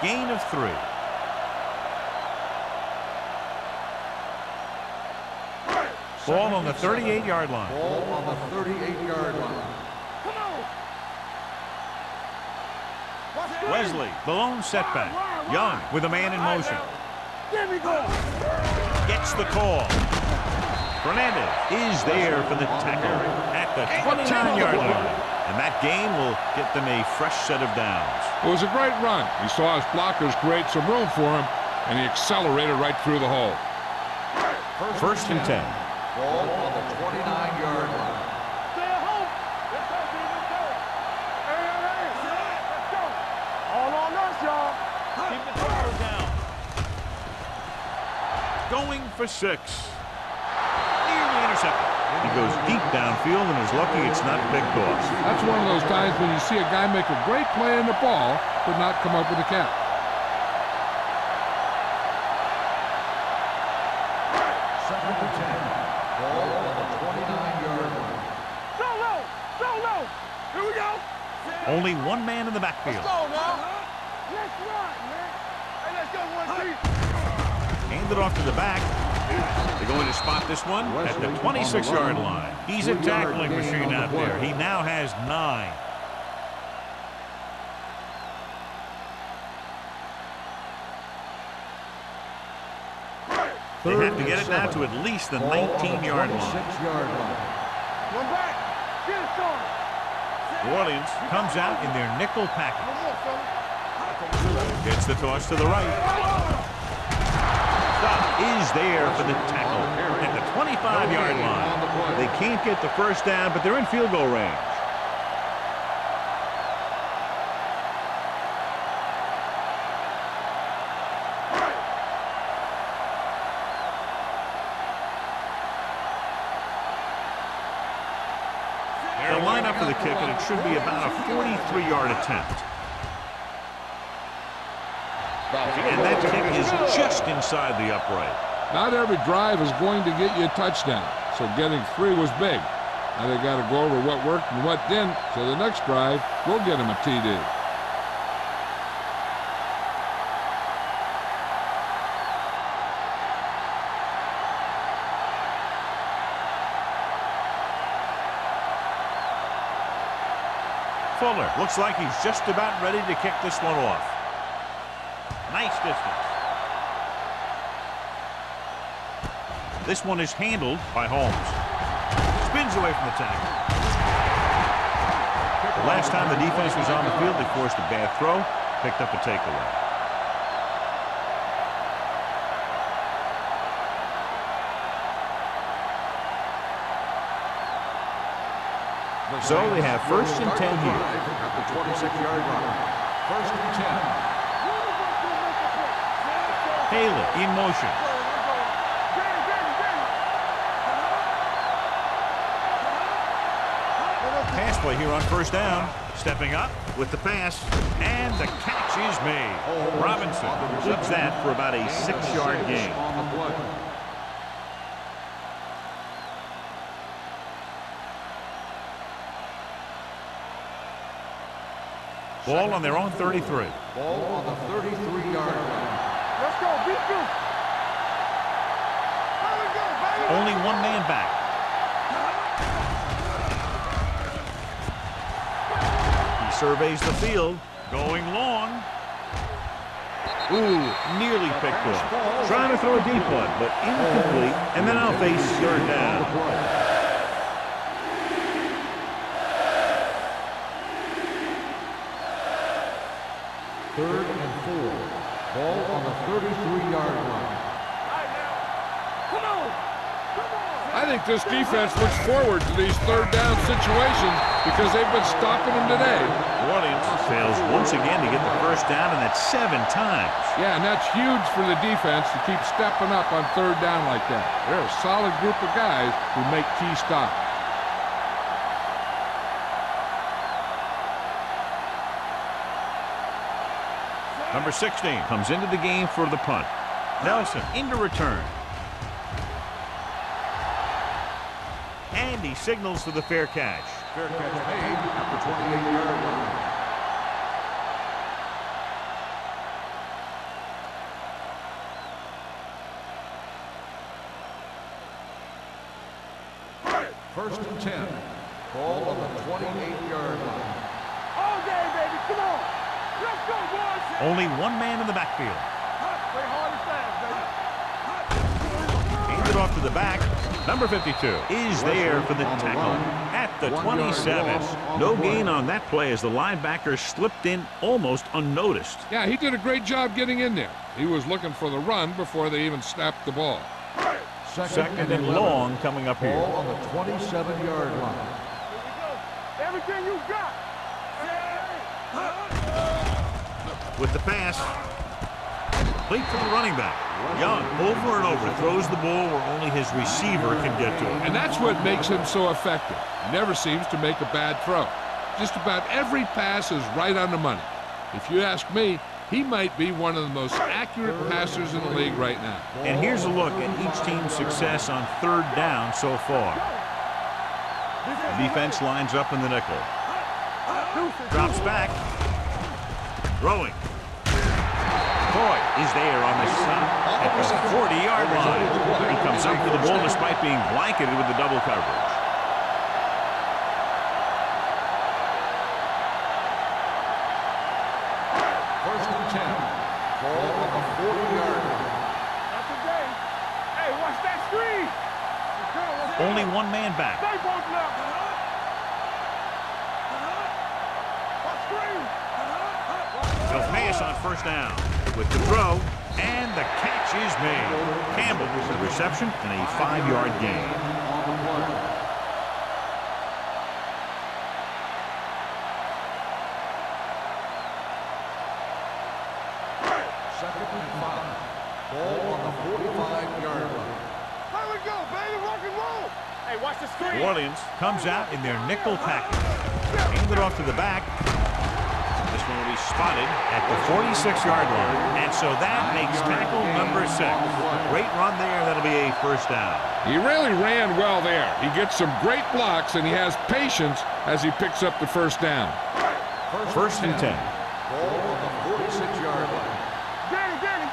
Speaker 1: Gain of 3. Ball on the 38-yard line.
Speaker 2: Ball on the 38-yard line.
Speaker 1: Wesley, the lone setback. Young with a man in motion.
Speaker 5: There we go.
Speaker 1: Gets the call. Fernandez is there for the tackle at the 29-yard line. And that game will get them a fresh set of downs.
Speaker 3: It was a great run. He saw his blockers create some room for him, and he accelerated right through the hole.
Speaker 1: First and 10.
Speaker 2: Ball on the 29-yard line.
Speaker 5: Stay at home. Let's go, dude. Let's go. Hey. Let's go. All on us, y'all.
Speaker 1: Keep the throttle down. Going for 6. Nearly intercepted. He goes deep downfield and is lucky it's not picked off.
Speaker 3: That's one of those times when you see a guy make a great play in the ball, but not come up with a catch.
Speaker 2: Second and 10. Ball on the 29-yard line.
Speaker 5: So low. So low. Here we go.
Speaker 1: Only one man in the backfield.
Speaker 5: Let's go now. Let's ride, man. Hey, let's go, 1-3.
Speaker 1: Hand it off to the back. They're going to spot this one at the 26-yard line. He's a tackling machine out there. He now has 9. They have to get it now to at least the 19-yard line.
Speaker 2: 6-yard line.
Speaker 5: One back. Get it, son.
Speaker 1: New Orleans comes out in their nickel package.
Speaker 5: One more, son.
Speaker 1: Gets the toss to the right. Stop is there for the tackle at the 25-yard line. They can't get the first down, but they're in field goal range. They'll line up for the kick, and it should be about a 43-yard attempt. And that kick is just inside the upright.
Speaker 3: Not every drive is going to get you a touchdown, so getting 3 was big. Now they got to go over what worked and what didn't, so the next drive will get him a TD.
Speaker 1: Fuller looks like he's just about ready to kick this one off. Nice distance. This one is handled by Holmes. Spins away from the tackle. The last time the defense was on the field, they forced a bad throw, picked up a takeaway. So they have first and 10 here.
Speaker 2: At the 26-yard line. First and 10.
Speaker 1: Taylor in motion. Pass play here on first down. Stepping up with the pass, and the catch is made. Robinson leads that for about a 6-yard gain.
Speaker 2: On the play.
Speaker 1: Ball on their own 33.
Speaker 2: Ball on the 33-yard line.
Speaker 5: Let's go. Beat you. How we go, baby?
Speaker 1: Only one man back. He surveys the field, going long. Ooh, nearly picked off. Trying to throw a deep one, but incomplete, and then I'll face third down.
Speaker 2: Third and 4. Ball on the 33-yard line.
Speaker 5: Come on.
Speaker 3: I think this defense looks forward to these third down situations because they've been stopping them today.
Speaker 1: New Orleans fails once again to get the first down, and that's 7 times.
Speaker 3: Yeah, and that's huge for the defense to keep stepping up on third down like that. They're a solid group of guys who make key stops.
Speaker 1: Number 16 comes into the game for the punt. Nelson into return. And he signals for the fair catch.
Speaker 2: Fair catch made at the 28-yard line. First and 10. Ball on the 28-yard line.
Speaker 5: All day, baby. Come on. Let's go, boys.
Speaker 1: Only one man in the backfield.
Speaker 5: Play hard and fast, baby.
Speaker 1: Handed off to the back. Number 52 is there for the tackle at the 27. No gain on that play as the linebacker slipped in almost unnoticed.
Speaker 3: Yeah, he did a great job getting in there. He was looking for the run before they even snapped the ball.
Speaker 1: Second and long coming up here.
Speaker 2: Ball on the 27-yard line.
Speaker 5: Everything you got.
Speaker 1: With the pass, complete for the running back. Young, over and over, throws the ball where only his receiver can get to it.
Speaker 3: And that's what makes him so effective. He never seems to make a bad throw. Just about every pass is right on the money. If you ask me, he might be one of the most accurate passers in the league right now.
Speaker 1: And here's a look at each team's success on third down so far. The defense lines up in the nickel. Drops back. Throwing. Boy is there on the stop at the 40-yard line. He comes up with the ball despite being blanketed with the double coverage.
Speaker 2: First and 10. Ball on the 40-yard line.
Speaker 5: Not today. Hey, watch that screen.
Speaker 1: Only one man back.
Speaker 5: They both left.
Speaker 1: They'll pass on first down with the throw, and the catch is made. Campbell with the reception and a 5-yard gain.
Speaker 2: On the play. Second and 5. Ball on the 45-yard line.
Speaker 5: Here we go, baby. Rock and roll. Hey, watch the screen.
Speaker 1: New Orleans comes out in their nickel package. Hand it off to the back. This one will be spotted at the 46-yard line. And so that makes tackle number 6. Great run there. That'll be a first down.
Speaker 3: He really ran well there. He gets some great blocks, and he has patience as he picks up the first down.
Speaker 1: First and 10.
Speaker 2: Ball on the 46-yard line.
Speaker 5: Danny.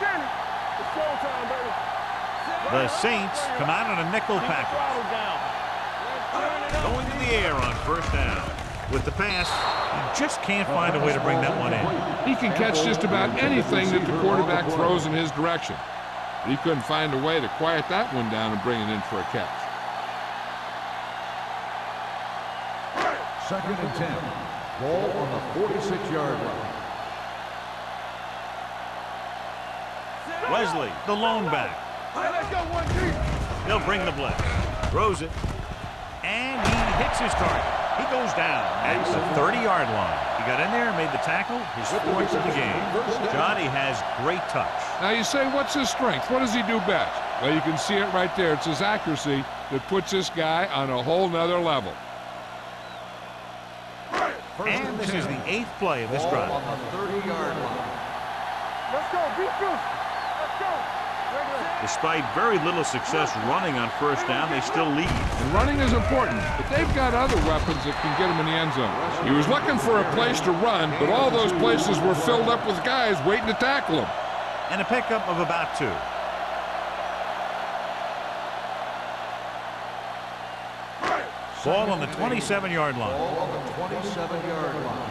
Speaker 5: It's showtime, baby.
Speaker 1: The Saints come out on a nickel package.
Speaker 5: Throttle down.
Speaker 1: Going to the air on first down. With the pass, he just can't find a way to bring that one in.
Speaker 3: He can catch just about anything that the quarterback throws in his direction. But he couldn't find a way to quiet that one down and bring it in for a catch.
Speaker 2: Second and 10. Ball on the 46-yard line.
Speaker 1: Wesley, the lone back.
Speaker 5: Hey, let's go one deep.
Speaker 1: They'll bring the blitz. Throws it. And he hits his target. He goes down at the 30-yard line. He got in there and made the tackle, his 4th of the game. Johnny has great touch.
Speaker 3: Now you say, what's his strength? What does he do best? Well, you can see it right there. It's his accuracy that puts this guy on a whole nother level.
Speaker 1: And this is the 8th play of this drive.
Speaker 2: On the 30-yard line.
Speaker 5: Let's go, defense. Let's go.
Speaker 1: Despite very little success running on first down, they still lead.
Speaker 3: And running is important, but they've got other weapons that can get him in the end zone. He was looking for a place to run, but all those places were filled up with guys waiting to tackle him.
Speaker 1: And a pickup of about 2. Ball on the 27-yard line.
Speaker 2: Ball on the 27-yard line.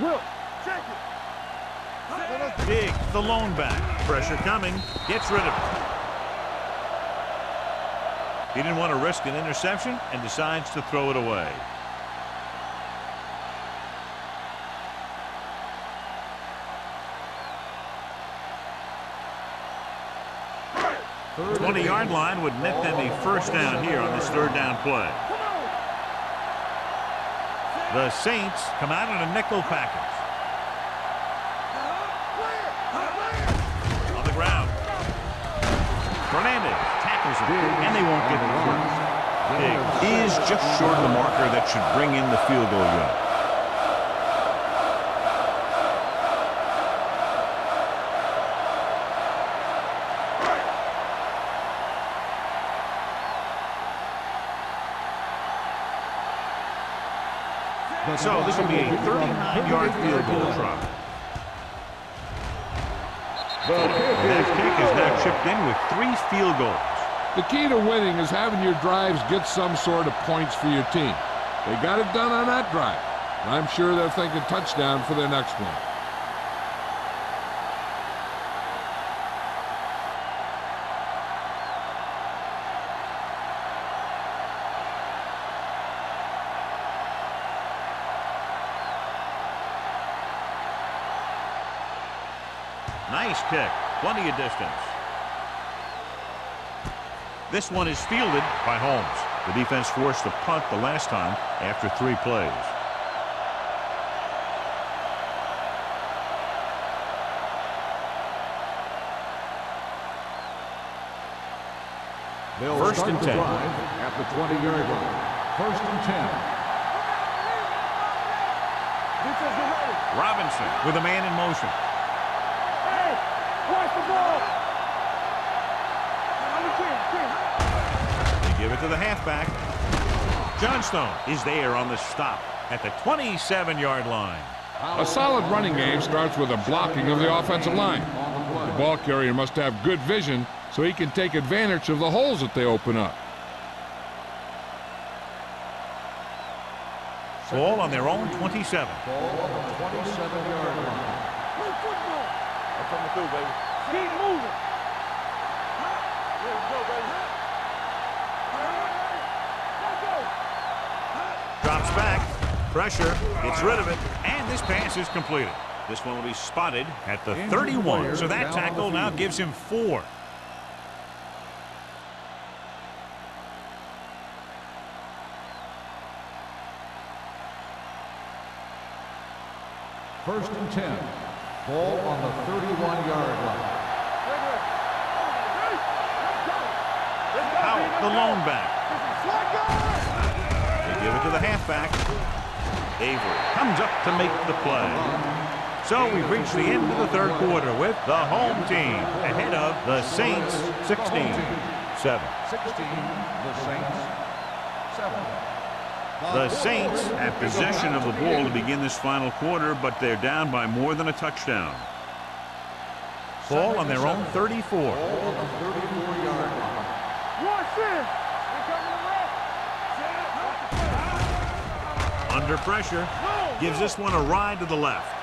Speaker 5: Will. Check it.
Speaker 1: Big, the lone back. Pressure coming. Gets rid of it. He didn't want to risk an interception and decides to throw it away. The 20-yard line would net them a first down here on this third down play. The Saints come out in a nickel package. On the ground. Fernandez tackles him, and they won't get the first. Big is just short of the marker that should bring in the field goal unit. So this will be a 39-yard field goal try. That kick is now chipped in with 3 field goals.
Speaker 3: The key to winning is having your drives get some sort of points for your team. They got it done on that drive. And I'm sure they're thinking touchdown for their next one.
Speaker 1: Nice kick. Plenty of distance. This one is fielded by Holmes. The defense forced a punt the last time after 3 plays.
Speaker 2: They'll
Speaker 1: First
Speaker 2: start
Speaker 1: and
Speaker 2: the
Speaker 1: 10.
Speaker 2: drive at the 20-yard line. First and 10.
Speaker 5: Defense is ready.
Speaker 1: Robinson with a man in motion.
Speaker 5: Hey, watch the ball. On the 10.
Speaker 1: They give it to the halfback. Johnstone is there on the stop at the 27-yard line.
Speaker 3: A solid running game starts with a blocking of the offensive line. The ball carrier must have good vision so he can take advantage of the holes that they open up.
Speaker 1: Ball on their own 27.
Speaker 2: Ball on the 27-yard line.
Speaker 5: Play football.
Speaker 6: I'm coming through, baby.
Speaker 5: Keep moving. Let's go, baby. Let's go.
Speaker 1: Drops back. Pressure. Gets rid of it. And this pass is completed. This one will be spotted at the 31. So that tackle now gives him 4.
Speaker 2: First and 10. Ball on the 31-yard line.
Speaker 1: Out the lone back. They give it to the halfback. Avery comes up to make the play. So we've reached the end of the 3rd quarter with the home team ahead of the Saints 16-7.
Speaker 2: 16, the Saints, 7.
Speaker 1: The Saints have possession of the ball to begin this final quarter, but they're down by more than a touchdown. Ball on their own 34.
Speaker 2: Ball on the 34-yard line.
Speaker 5: Watch this.
Speaker 1: Under pressure. Gives this one a ride to the left.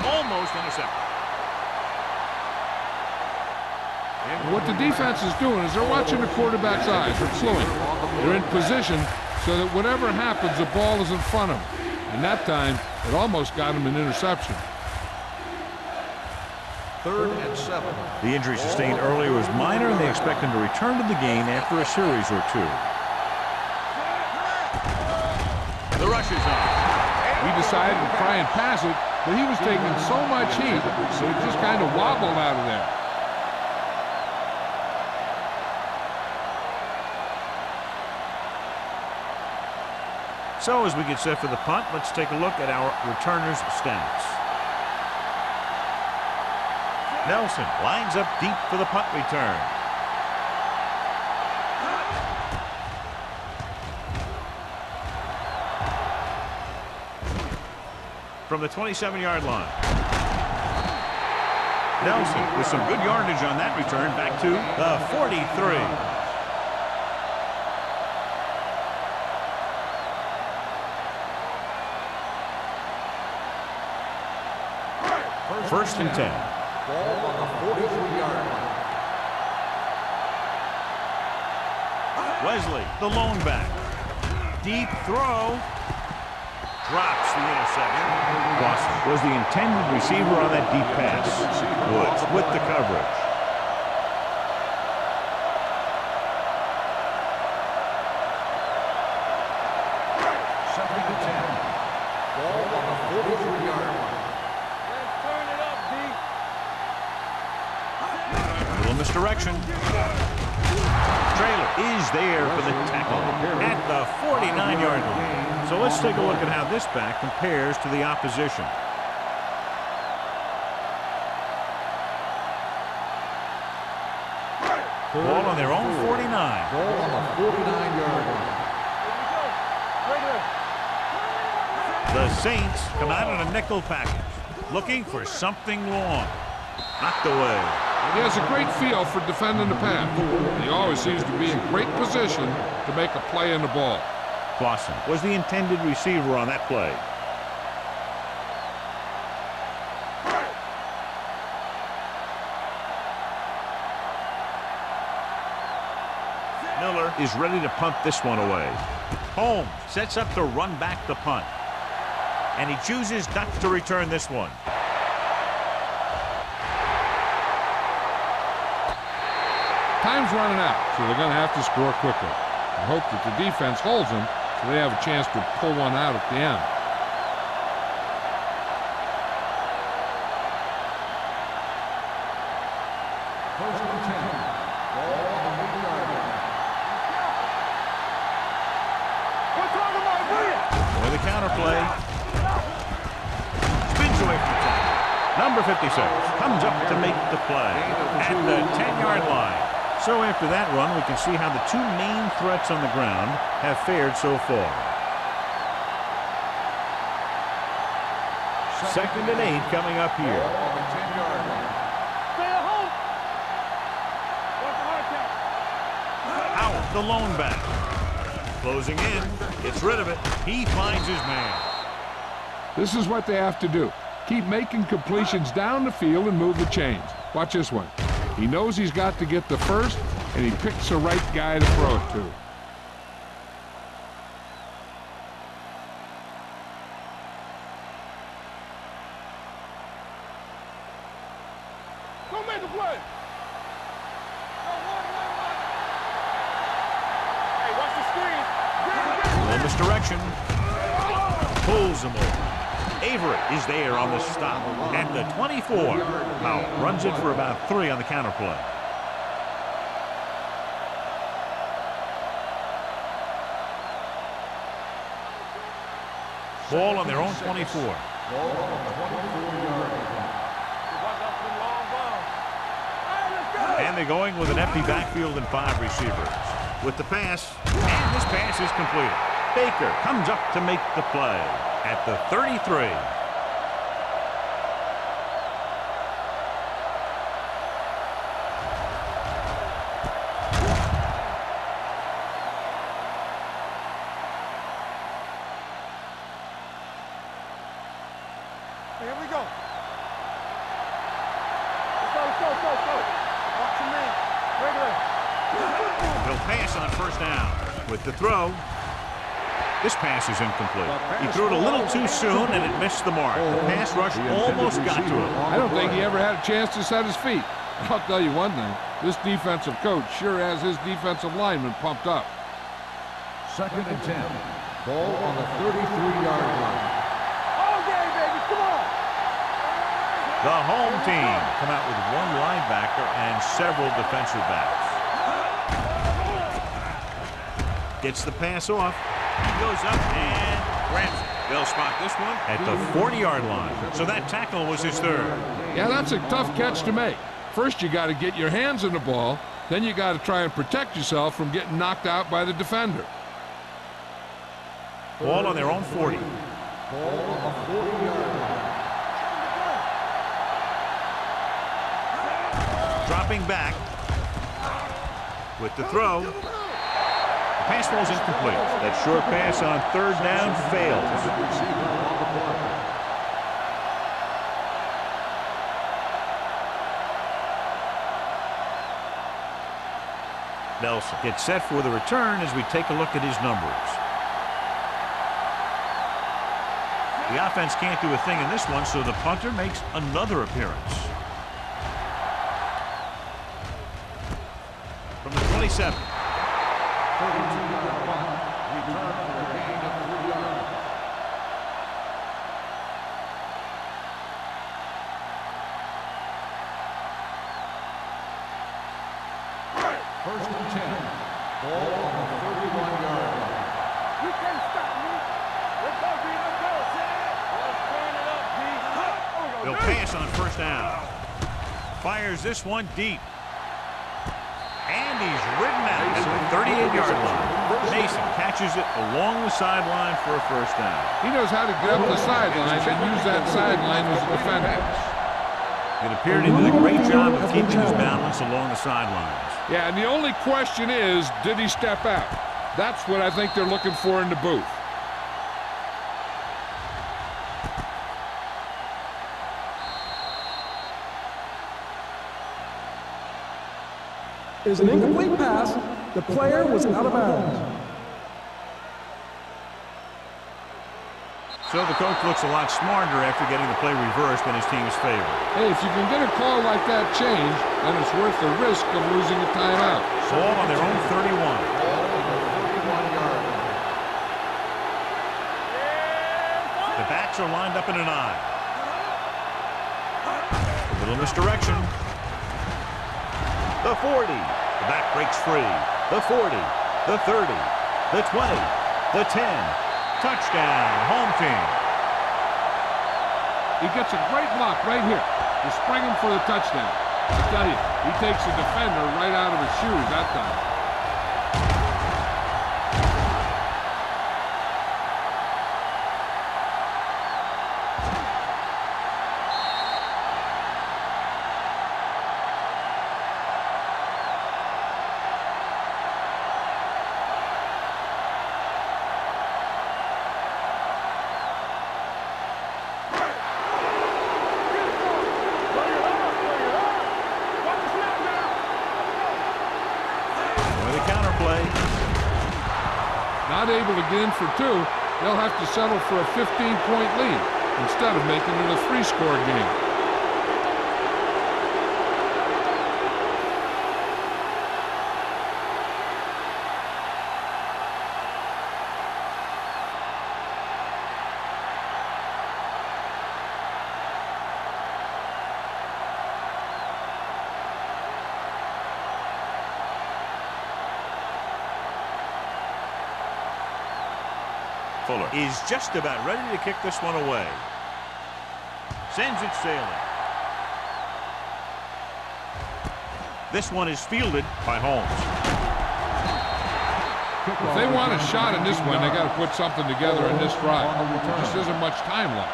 Speaker 1: Almost intercepted.
Speaker 3: And what the defense is doing is they're watching the quarterback's eyes. They're slowing. They're in position so that whatever happens, the ball is in front of them. And that time, it almost got him an interception.
Speaker 2: 3rd and 7.
Speaker 1: The injury sustained earlier was minor, and they expect him to return to the game after a series or 2. The rush is on.
Speaker 3: He decided to try and pass it, but he was taking so much heat, so he just kind of wobbled out of there.
Speaker 1: So as we get set for the punt, let's take a look at our returners' stats. Nelson lines up deep for the punt return. From the 27-yard line. Nelson with some good yardage on that return back to the 43. First and 10.
Speaker 2: Ball on the 43-yard line.
Speaker 1: Wesley, the lone back. Deep throw. Drops the interception. Watson was the intended receiver on that deep pass. Woods with the coverage.
Speaker 2: Second and 10. Ball on the 43-yard line.
Speaker 5: Let's turn it up, D.
Speaker 1: A little misdirection. Trailer is there for the tackle at the 49-yard line. So let's take a look at how this back compares to the opposition. Ball on their own 49.
Speaker 2: Ball on the 49-yard line.
Speaker 1: The Saints come out in a nickel package, looking for something long. Knocked away.
Speaker 3: He has a great feel for defending the pass. He always seems to be in great position to make a play in the ball.
Speaker 1: Clausen was the intended receiver on that play. Miller is ready to punt this one away. Holmes sets up to run back the punt. And he chooses not to return this one.
Speaker 3: Time's running out, so they're going to have to score quickly. I hope that the defense holds them so they have a chance to pull one out at the end.
Speaker 2: First and 10. Ball on the 8-yard line.
Speaker 5: We're talking about winning.
Speaker 1: With a counter play. Spins away from the tackle. Number 56 comes up to make the play at the 10-yard line. So after that run, we can see how the two main threats on the ground have fared so far. Second and 8 coming up here.
Speaker 2: Ball on the 10-yard line.
Speaker 5: Stay at home. What's the hard count?
Speaker 1: Out the lone back. Closing in. Gets rid of it. He finds his man.
Speaker 3: This is what they have to do. Keep making completions down the field and move the chains. Watch this one. He knows he's got to get the first, and he picks the right guy to throw it to.
Speaker 5: Go make a play. Hey, watch the screen.
Speaker 1: Little misdirection. Pulls him over. Avery is there on the stop at the 24. Powell runs it for about 3 on the counter play. Ball on their own 24.
Speaker 2: Ball on the 24-yard line.
Speaker 1: And they're going with an empty backfield and 5 receivers. With the pass, and this pass is completed. Baker comes up to make the play at the 33.
Speaker 5: Here we go. Let's go. Watch your man. Regular.
Speaker 1: He'll pass on first down. With the throw, this pass is incomplete. He threw it a little too soon, and it missed the mark. The pass rush almost got to him.
Speaker 3: I don't think he ever had a chance to set his feet. I'll tell you one thing. This defensive coach sure has his defensive lineman pumped up.
Speaker 2: Second and 10. Ball on the 33-yard line.
Speaker 5: All game, baby. Come on.
Speaker 1: The home team come out with 1 linebacker and several defensive backs. Gets the pass off. He goes up and grabs it. They'll spot this one at the 40-yard line. So that tackle was his 3rd.
Speaker 3: Yeah, that's a tough catch to make. First, you got to get your hands on the ball. Then you got to try and protect yourself from getting knocked out by the defender.
Speaker 1: Ball on their own 40.
Speaker 2: Ball on the 40-yard line.
Speaker 1: Dropping back with the throw. The pass falls incomplete. That short pass on 3rd down fails. Nelson gets set for the return as we take a look at his numbers. The offense can't do a thing in this one, so the punter makes another appearance. From the 27.
Speaker 2: 32-yard punt. Return for a gain of 3 yards. First and 10. Ball on the 31-yard line.
Speaker 5: You can't stop me. Let's go, B. Let's go. Let's turn it up, B.
Speaker 1: He'll pass on first down. Fires this one deep. And he's ridden out at the 38-yard line. Mason catches it along the sideline for a first down.
Speaker 3: He knows how to get up the sideline and use that sideline as a defender.
Speaker 1: It appeared he did a great job of keeping his balance along the sidelines.
Speaker 3: Yeah, and the only question is, did he step out? That's what I think they're looking for in the booth.
Speaker 4: Is an incomplete pass. The player was out of bounds.
Speaker 1: So the coach looks a lot smarter after getting the play reversed in his team's favor.
Speaker 3: Hey, if you can get a call like that changed, then it's worth the risk of losing a timeout.
Speaker 1: Ball on their own 31. The backs are lined up in an I. A little misdirection. The 40. The back breaks free. The 40. The 30. The 20. The 10. Touchdown, home team.
Speaker 3: He gets a great block right here. You spring him for the touchdown. I tell you, he takes the defender right out of his shoes that time. Not able to get in for two, they'll have to settle for a 15-point lead instead of making it a 3-score game.
Speaker 1: Fuller is just about ready to kick this one away. Sends it sailing. This one is fielded by Holmes.
Speaker 3: If they want a shot in this one, they got to put something together in this drive. There just isn't much time left.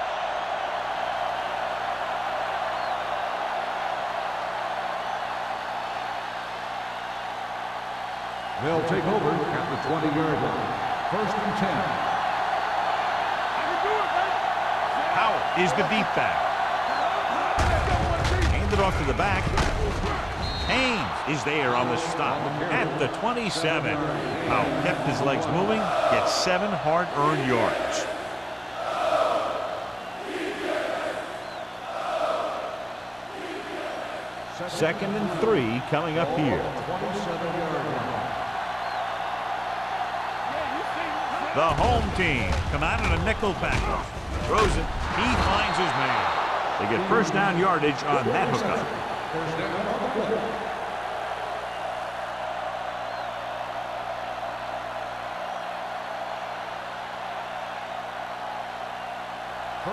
Speaker 2: They'll take over at the 20-yard line. First and 10.
Speaker 1: Is the deep back. Handed off to the back. Haynes is there on the stop at the 27. Powell kept his legs moving, gets 7 hard-earned yards. Second and 3 coming up here. The home team come out in a nickel package. Throws it. He finds his man. They get first down yardage on that hookup.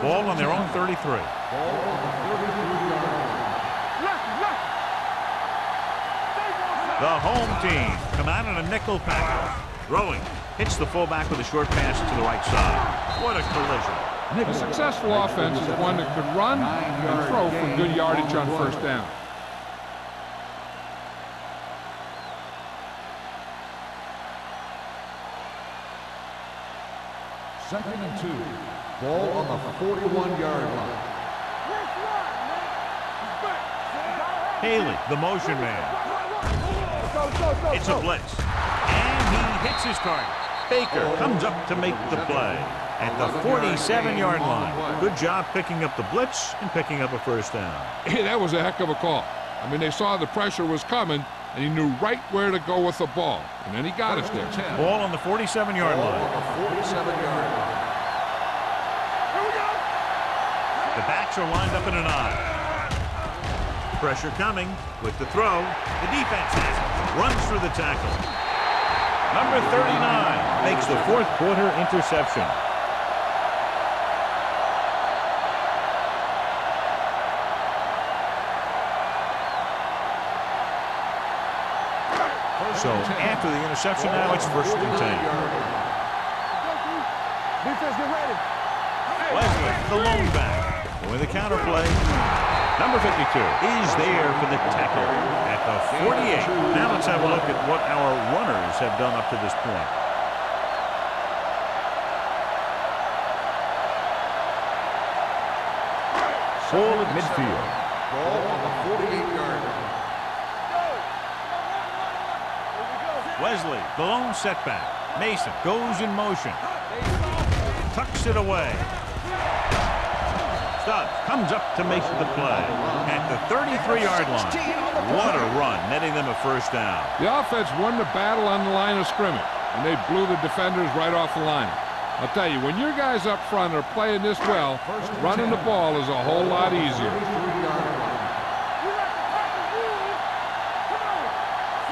Speaker 1: Ball on their own 33. The home team come out in a nickel package. Throwing. Hits the fullback with a short pass to the right side. What a collision.
Speaker 3: A successful offense is one that could run and throw for good yardage on first down.
Speaker 2: Second and 2. Ball on the 41-yard line.
Speaker 1: Haley, the motion man. It's a blitz. And he hits his target. Baker comes up to make the play at the 47-yard line. Good job picking up the blitz and picking up a first down.
Speaker 3: Hey, that was a heck of a call. I mean, they saw the pressure was coming, and he knew right where to go with the ball. And then he got us there.
Speaker 1: Ball on the 47-yard line. The backs are lined up in an I. Pressure coming with the throw. The defense has it. Runs through the tackle. Number 39 makes the fourth quarter interception. So after the interception now, it's first and 10.
Speaker 5: Defense, get ready.
Speaker 1: Wesley, the lone back. With a counter play. Number 52 is there for the tackle at the 48. Now let's have a look at what our runners have done up to this point. Full at midfield.
Speaker 2: Ball on the 48-yard line.
Speaker 1: Wesley, the lone setback. Mason goes in motion. Tucks it away. Stubbs comes up to make the play at the 33-yard line. What a run, netting them a first down.
Speaker 3: The offense won the battle on the line of scrimmage, and they blew the defenders right off the line. I'll tell you, when your guys up front are playing this well, running the ball is a whole lot easier.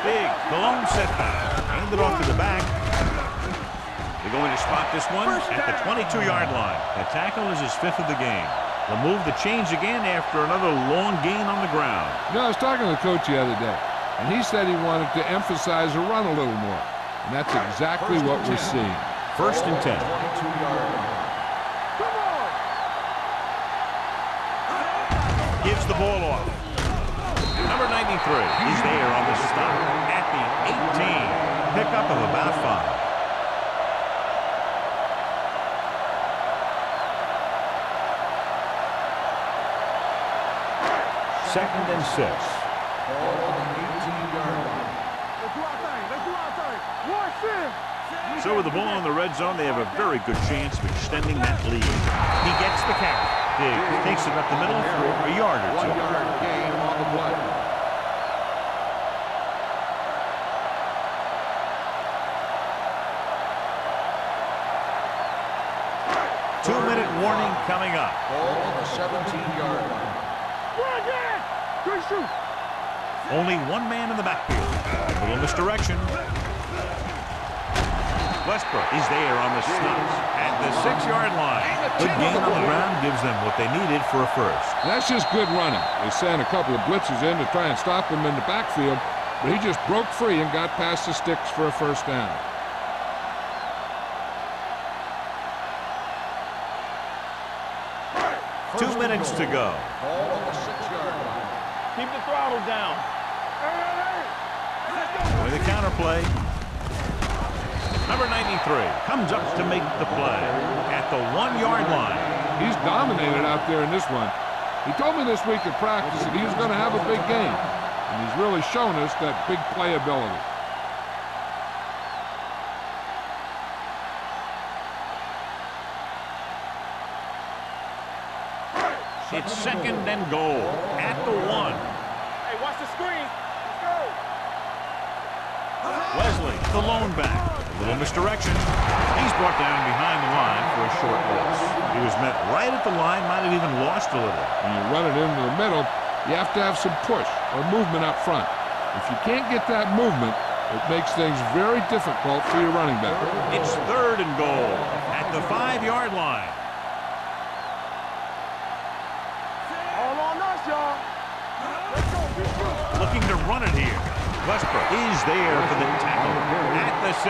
Speaker 1: Big, Cologne setback. Hand it off to the back. They're going to spot this one at the 22-yard line. The tackle is his 5th of the game. They'll move the chains again after another long gain on the ground.
Speaker 3: You know, I was talking to the coach the other day, and he said he wanted to emphasize the run a little more. And that's exactly what we're seeing.
Speaker 1: 1st and 10. Gives the ball off. Number 93 is there on the stop at the 18. Pickup of about 5. Second and 6.
Speaker 2: Ball on the 18-yard line.
Speaker 5: Let's do our thing. Let's do our thing. Watch this.
Speaker 1: So with the ball in the red zone, they have a very good chance of extending that lead. He gets the carry. Big takes it up the middle for a yard or 2.
Speaker 2: 1-yard gain on the play.
Speaker 1: Two-minute warning coming up.
Speaker 2: Ball on the 17-yard line.
Speaker 5: Good shoot.
Speaker 1: Only one man in the backfield. A little misdirection. Westbrook is there on the stop at the 6-yard line. Good gain on the ground gives them what they needed for a first.
Speaker 3: That's just good running. They sent a couple of blitzes in to try and stop him in the backfield, but he just broke free and got past the sticks for a first down.
Speaker 1: Two minutes to go.
Speaker 2: Ball on the 6-yard line.
Speaker 5: Keep the throttle down.
Speaker 1: With the counterplay. Number 93 comes up to make the play at the 1-yard line.
Speaker 3: He's dominated out there in this one. He told me this week at practice that he was going to have a big game, and he's really shown us that big playability.
Speaker 1: It's second and goal at the 1.
Speaker 5: Hey, watch the screen. Let's go.
Speaker 1: Wesley, the lone back. A little misdirection. He's brought down behind the line for a short loss. He was met right at the line, might have even lost a little.
Speaker 3: When you run it into the middle, you have to have some push or movement up front. If you can't get that movement, it makes things very difficult for your running back.
Speaker 1: It's third and goal at the 5-yard line.
Speaker 5: All on us, y'all. Let's go. Be good.
Speaker 1: Looking to run it here. Westbrook is there for the tackle at the 6.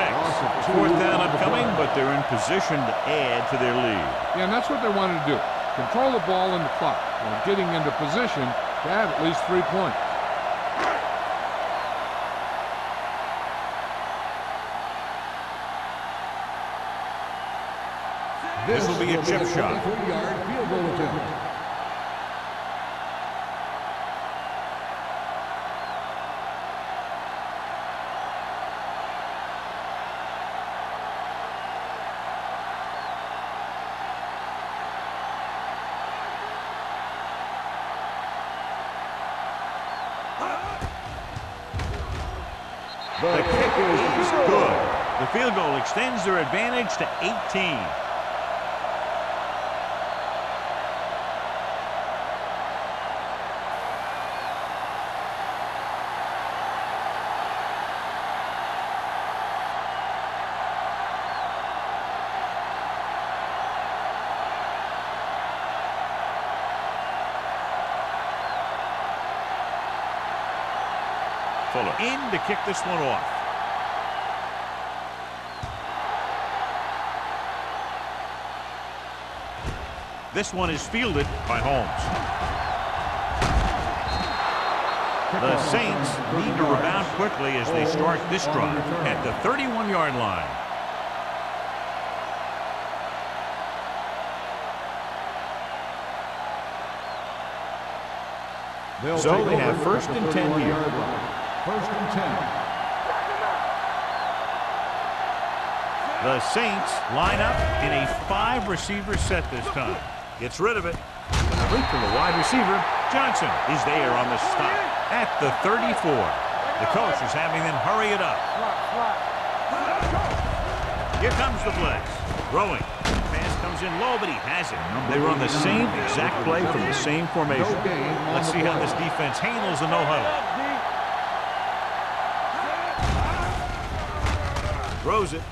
Speaker 1: 4th down upcoming, but they're in position to add to their lead.
Speaker 3: Yeah, and that's what they wanted to do. Control the ball in the clock while getting into position to add at least 3 points.
Speaker 1: This will be a chip shot.
Speaker 2: 23-yard field goal attempt.
Speaker 1: The kick is good. The field goal extends their advantage to 18. Fuller in to kick this one off. This one is fielded by Holmes. The Saints need to rebound quickly as they start this drive at the 31-yard line. So they have 1st and 10 here.
Speaker 2: 1st and 10.
Speaker 1: The Saints line up in a 5-receiver set this time. Gets rid of it. Complete to the wide receiver. Johnson is there on the stop at the 34. The coach is having them hurry it up. Here comes the blitz. Throwing. Pass comes in low, but he has it. They run the same exact play from the same formation. Let's see how this defense handles the no-huddle. Throws it.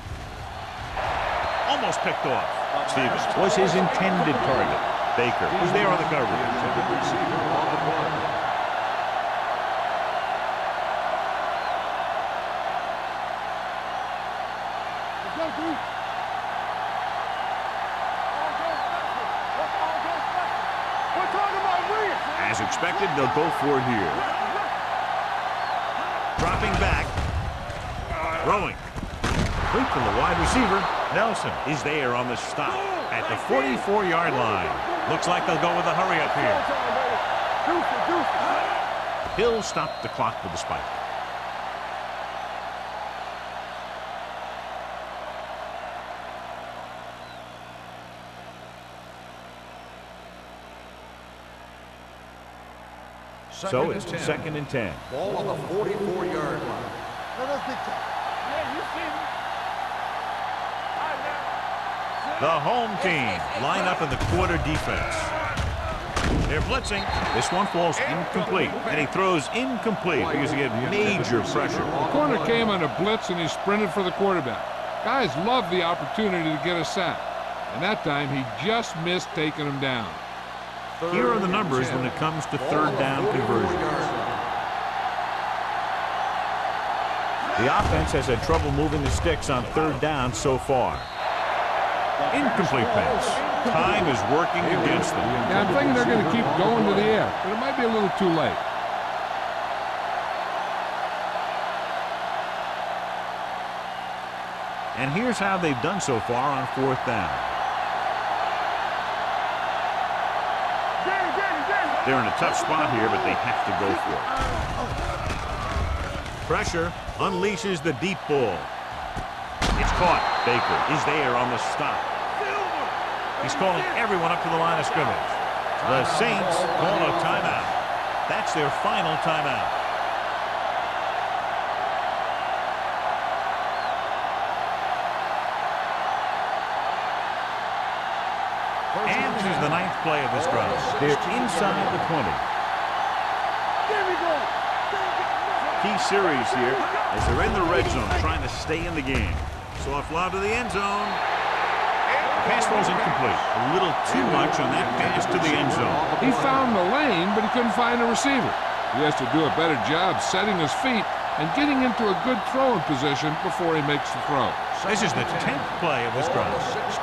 Speaker 1: Almost picked off. Stevens was his intended target. Baker was there on the coverage. As expected, they'll go for it here. Dropping back. Throwing. Complete to the wide receiver. Nelson is there on the stop at the 44-yard line. Looks like they'll go with a hurry up here. Hill stopped the clock with the spike. So it's 2nd and 10.
Speaker 2: Ball on the 44-yard line.
Speaker 1: The home team line up in the quarter defense. They're blitzing. This one falls incomplete, and he throws incomplete because he had major pressure.
Speaker 3: The corner came on a blitz, and he sprinted for the quarterback. Guys love the opportunity to get a sack, and that time he just missed taking him down.
Speaker 1: Here are the numbers when it comes to third down conversions. The offense has had trouble moving the sticks on third down so far. Incomplete pass. Time is working against them.
Speaker 3: Yeah, I'm thinking they're going to keep going to the air, but it might be a little too late.
Speaker 1: And here's how they've done so far on fourth down. They're in a tough spot here, but they have to go for it. Pressure unleashes the deep ball. It's caught. Baker is there on the stop. He's calling everyone up to the line of scrimmage. The Saints call a timeout. That's their final timeout. And this is the 9th play of this drive. They're inside the 20. Key series here as they're in the red zone trying to stay in the game. Soft lob to the end zone. Pass was incomplete. A little too much on that pass to the end zone.
Speaker 3: He found the lane, but he couldn't find a receiver. He has to do a better job setting his feet and getting into a good throwing position before he makes the throw.
Speaker 1: This is the 10th play of this drive.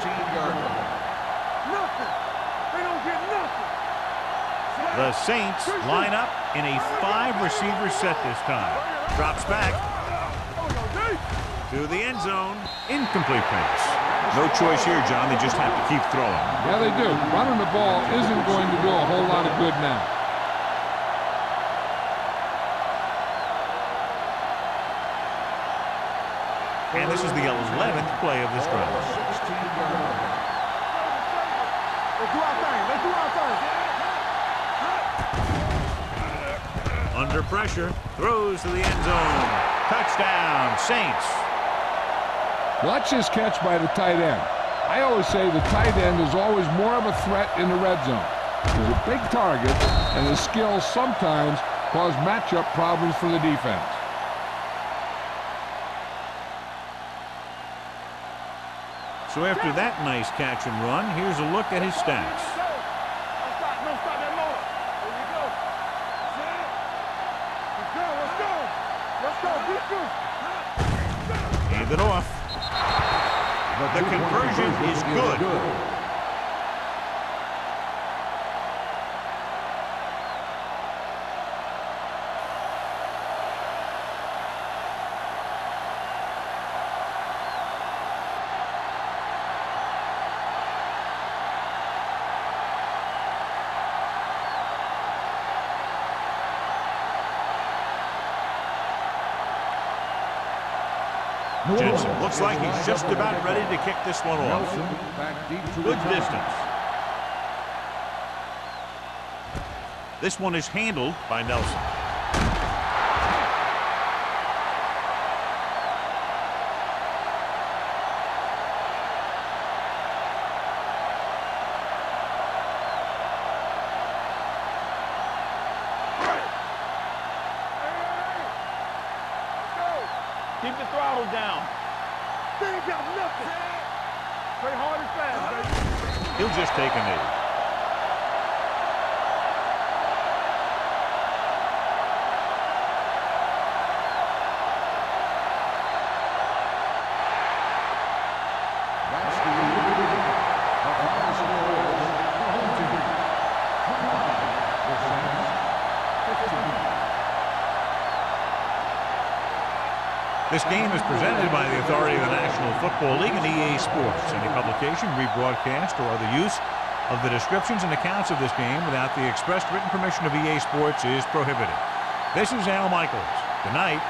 Speaker 2: 16-yard line.
Speaker 1: The Saints line up in a 5-receiver set this time. Drops back to the end zone. Incomplete pass. No choice here, John. They just have to keep throwing.
Speaker 3: Yeah, they do. Running the ball isn't going to do a whole lot of good now.
Speaker 1: And this is the 11th play of this drive.
Speaker 2: 16-yard line.
Speaker 1: Under pressure, throws to the end zone. Touchdown, Saints.
Speaker 3: Watch this catch by the tight end. I always say the tight end is always more of a threat in the red zone. He's a big target, and his skills sometimes cause matchup problems for the defense.
Speaker 1: So after that nice catch and run, here's a look at his stats. Hand it off. The conversion is good. Jensen looks like he's just about ready to kick this one off. Good distance. This one is handled by Nelson.
Speaker 5: Keep the throttle down. They ain't got nothing. Play hard and fast, baby.
Speaker 1: He'll just take a knee.
Speaker 2: That's the final score is the home team 25, the Saints 15.
Speaker 1: This game is presented by the authority of the National Football League and EA Sports. Any publication, rebroadcast, or other use of the descriptions and accounts of this game without the express written permission of EA Sports is prohibited. This is Al Michaels. Good night.